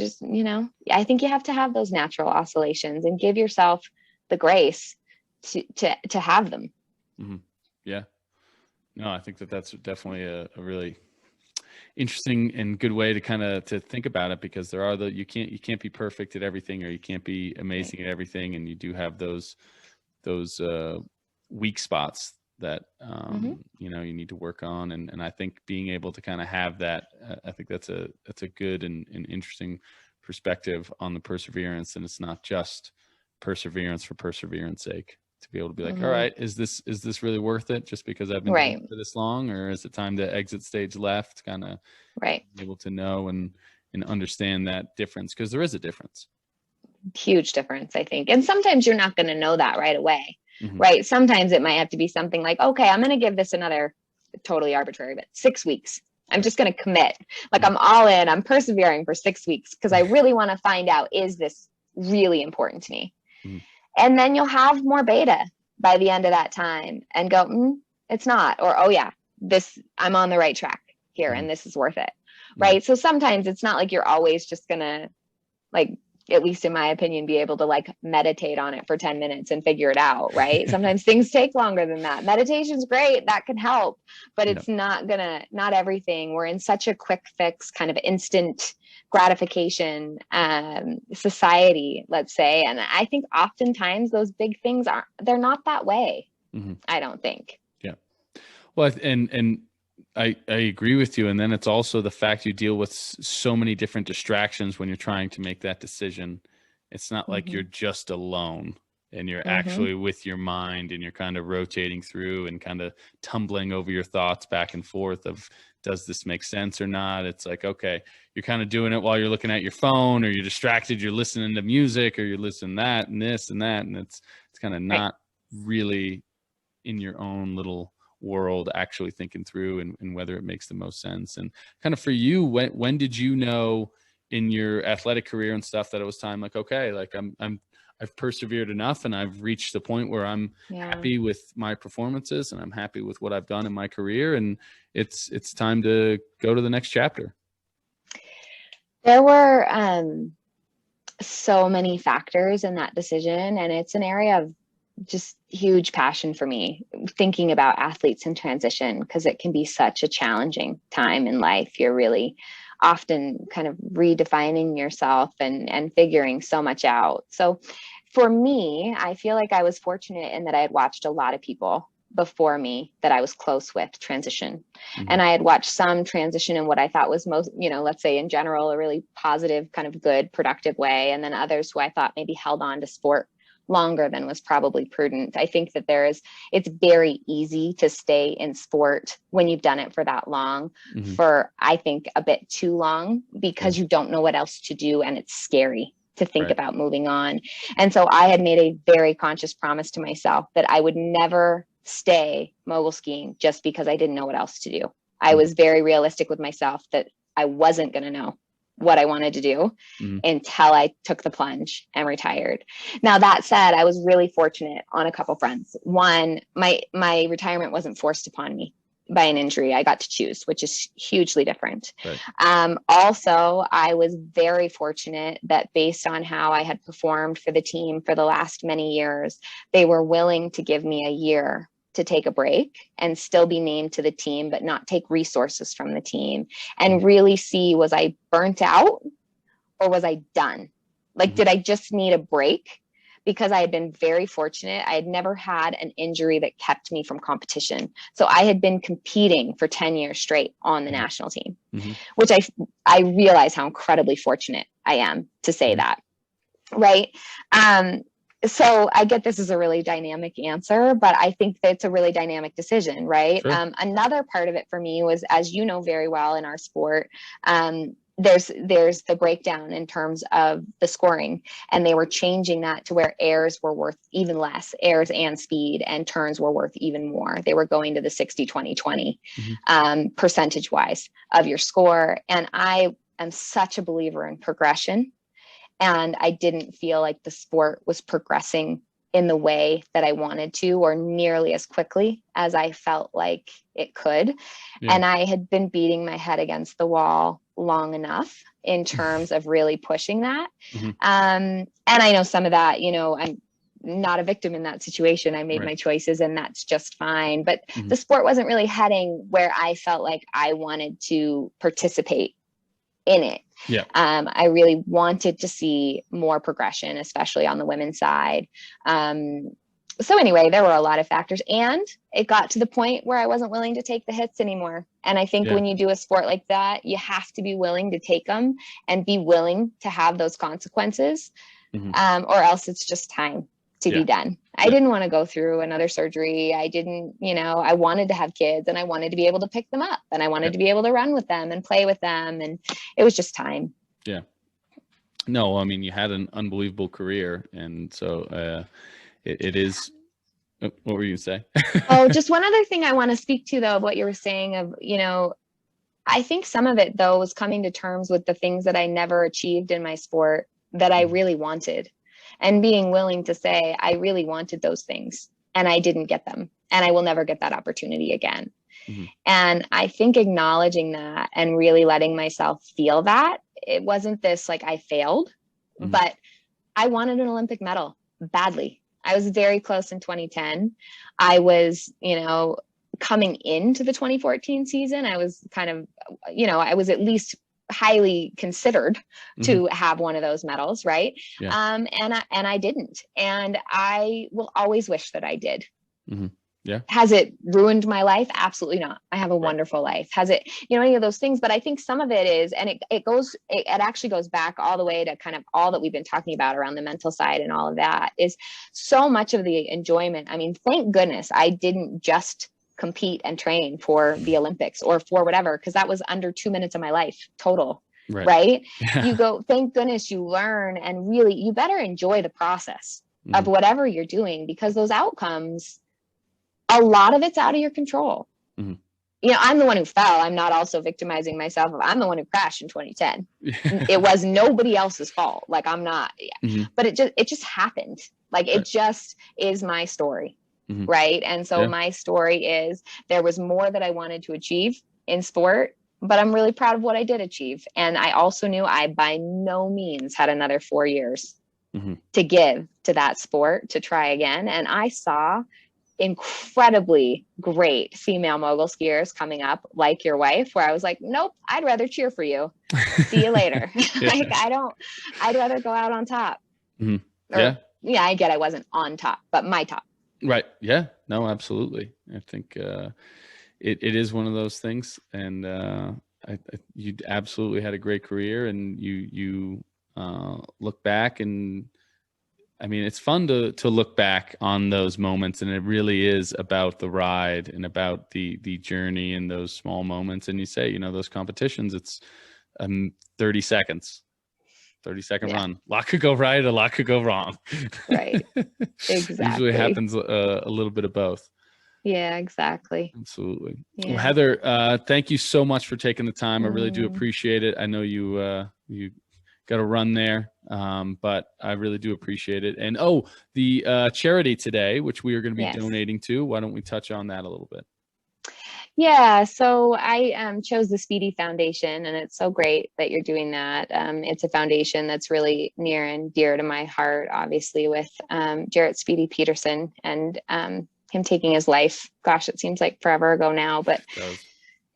think you have to have those natural oscillations and give yourself the grace to have them. Mm-hmm. Yeah. No, I think that's definitely a really interesting and good way to kind of to think about it, because there are you can't be perfect at everything, or you can't be amazing at everything, and you do have those weak spots that you need to work on, and I think being able to kind of have that, I think that's a good and interesting perspective on the perseverance, and it's not just perseverance for perseverance sake, to be able to be like, all right, is this really worth it just because I've been doing it for this long, or is it time to exit stage left? Kind of able to know and understand that difference, because there is a difference. Huge difference, I think. And sometimes you're not going to know that right away. Right. Sometimes it might have to be something like, okay, I'm going to give this another, totally arbitrary, but 6 weeks. I'm just going to commit. Like, I'm all in. I'm persevering for 6 weeks because I really want to find out, is this really important to me? And then you'll have more beta by the end of that time and go, it's not. Or, oh yeah, I'm on the right track here and this is worth it. Right. So sometimes it's not like you're always just going to, like, at least in my opinion, be able to like meditate on it for 10 minutes and figure it out, right? Sometimes things take longer than that. Meditation's great. That can help, but it's not everything. We're in such a quick fix, kind of instant gratification society, let's say. And I think oftentimes those big things they're not that way. I don't think. Yeah. Well, and I agree with you. And then it's also the fact you deal with so many different distractions when you're trying to make that decision. It's not like you're just alone and you're actually with your mind, and you're kind of rotating through and kind of tumbling over your thoughts back and forth of, does this make sense or not? It's like, okay, you're kind of doing it while you're looking at your phone, or you're distracted, you're listening to music, or you're listening to that and this and that. And it's kind of not really in your own little world, actually thinking through and whether it makes the most sense. And kind of for you, when did you know in your athletic career and stuff that it was time, like, okay, like I've persevered enough and I've reached the point where I'm happy with my performances and I'm happy with what I've done in my career, and it's time to go to the next chapter? There were so many factors in that decision, and it's an area of just huge passion for me, thinking about athletes in transition, because it can be such a challenging time in life. You're really often kind of redefining yourself and figuring so much out. So for me, I feel like I was fortunate in that I had watched a lot of people before me that I was close with transition. And I had watched some transition in what I thought was most, let's say in general, a really positive, kind of good, productive way. And then others who I thought maybe held on to sport longer than was probably prudent. I think that it's very easy to stay in sport when you've done it for that long, for I think a bit too long, because you don't know what else to do and it's scary to think about moving on. And so I had made a very conscious promise to myself that I would never stay mogul skiing just because I didn't know what else to do. I was very realistic with myself that I wasn't going to know what I wanted to do until I took the plunge and retired. Now, that said, I was really fortunate on a couple fronts. One, my retirement wasn't forced upon me by an injury. I got to choose, which is hugely different. Also, I was very fortunate that based on how I had performed for the team for the last many years, they were willing to give me a year to take a break and still be named to the team, but not take resources from the team, and really see, was I burnt out or was I done? Like, did I just need a break? Because I had been very fortunate. I had never had an injury that kept me from competition. So I had been competing for 10 years straight on the national team, which I realize how incredibly fortunate I am to say that. Right. So I get this is a really dynamic answer, but I think that it's a really dynamic decision, right? Sure. Another part of it for me was, as you know very well in our sport, there's the breakdown in terms of the scoring, and they were changing that to where airs were worth even less, airs and speed, and turns were worth even more. They were going to the 60-20-20 percentage wise of your score. And I am such a believer in progression. And I didn't feel like the sport was progressing in the way that I wanted to, or nearly as quickly as I felt like it could. And I had been beating my head against the wall long enough in terms of really pushing that. And I know some of that, I'm not a victim in that situation. I made my choices and that's just fine. But the sport wasn't really heading where I felt like I wanted to participate in it. I really wanted to see more progression, especially on the women's side. So anyway, there were a lot of factors, and it got to the point where I wasn't willing to take the hits anymore. And I think when you do a sport like that, you have to be willing to take them and be willing to have those consequences, or else it's just time to be done. I didn't want to go through another surgery. I didn't, I wanted to have kids, and I wanted to be able to pick them up, and I wanted to be able to run with them and play with them. And it was just time. Yeah. No, I mean, you had an unbelievable career. And so it is, what were you saying? Oh, just one other thing I want to speak to though, of what you were saying of, I think some of it though was coming to terms with the things that I never achieved in my sport that I really wanted. And being willing to say, I really wanted those things and I didn't get them, and I will never get that opportunity again. And I think acknowledging that and really letting myself feel that it wasn't this, like I failed, but I wanted an Olympic medal badly. I was very close in 2010. I was, coming into the 2014 season, I was kind of, I was at least highly considered to have one of those medals. Right. And I didn't, and I will always wish that I did. Has it ruined my life? Absolutely not. I have a wonderful life. Has it, any of those things? But I think some of it is, and it actually goes back all the way to kind of all that we've been talking about around the mental side and all of that, is so much of the enjoyment. I mean, thank goodness I didn't just compete and train for the Olympics or for whatever, because that was under 2 minutes of my life total. Right? Yeah. You go, thank goodness you learn, and really you better enjoy the process of whatever you're doing, because those outcomes, a lot of it's out of your control. You know, I'm the one who fell. I'm not also victimizing myself. I'm the one who crashed in 2010. It was nobody else's fault. Like, I'm not, but it just happened. Like, it just is my story. Right. And so my story is, there was more that I wanted to achieve in sport, but I'm really proud of what I did achieve. And I also knew I by no means had another 4 years to give to that sport to try again. And I saw incredibly great female mogul skiers coming up, like your wife, where I was like, nope, I'd rather cheer for you. See you later. Like, I'd rather go out on top. I get I wasn't on top, but my top. Right. Yeah, no, absolutely. I think it is one of those things. And you absolutely had a great career, and you look back, and I mean, it's fun to look back on those moments, and it really is about the ride and about the journey and those small moments. And you say, you know, those competitions, it's 30 seconds, 30-second run. A lot could go right, a lot could go wrong. Right. Exactly. Usually happens a little bit of both. Yeah, exactly. Absolutely. Yeah. Well, Heather, thank you so much for taking the time. I really do appreciate it. I know you got to run there, but I really do appreciate it. And the charity today, which we are going to be donating to, why don't we touch on that a little bit? Yeah, so I chose the Speedy Foundation, and it's so great that you're doing that. It's a foundation that's really near and dear to my heart, obviously, with Jarrett Speedy Peterson and him taking his life. Gosh, it seems like forever ago now, but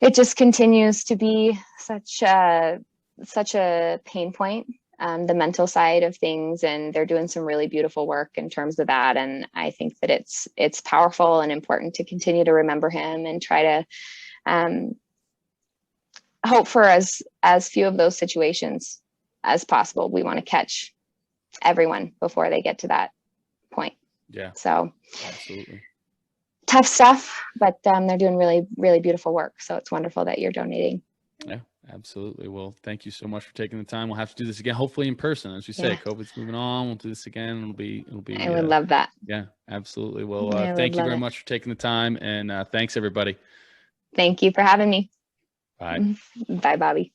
it just continues to be such a pain point, the mental side of things, and they're doing some really beautiful work in terms of that. And I think that it's powerful and important to continue to remember him and try to hope for as few of those situations as possible. We want to catch everyone before they get to that point. Yeah. So absolutely. Tough stuff, but they're doing really, really beautiful work. So it's wonderful that you're donating. Yeah. Absolutely. Well, thank you so much for taking the time. We'll have to do this again, hopefully in person. As you say, COVID's moving on. We'll do this again. It'll be. I would love that. Yeah, absolutely. Well, thank you very much for taking the time, and thanks everybody. Thank you for having me. Bye. Bye, Bobby.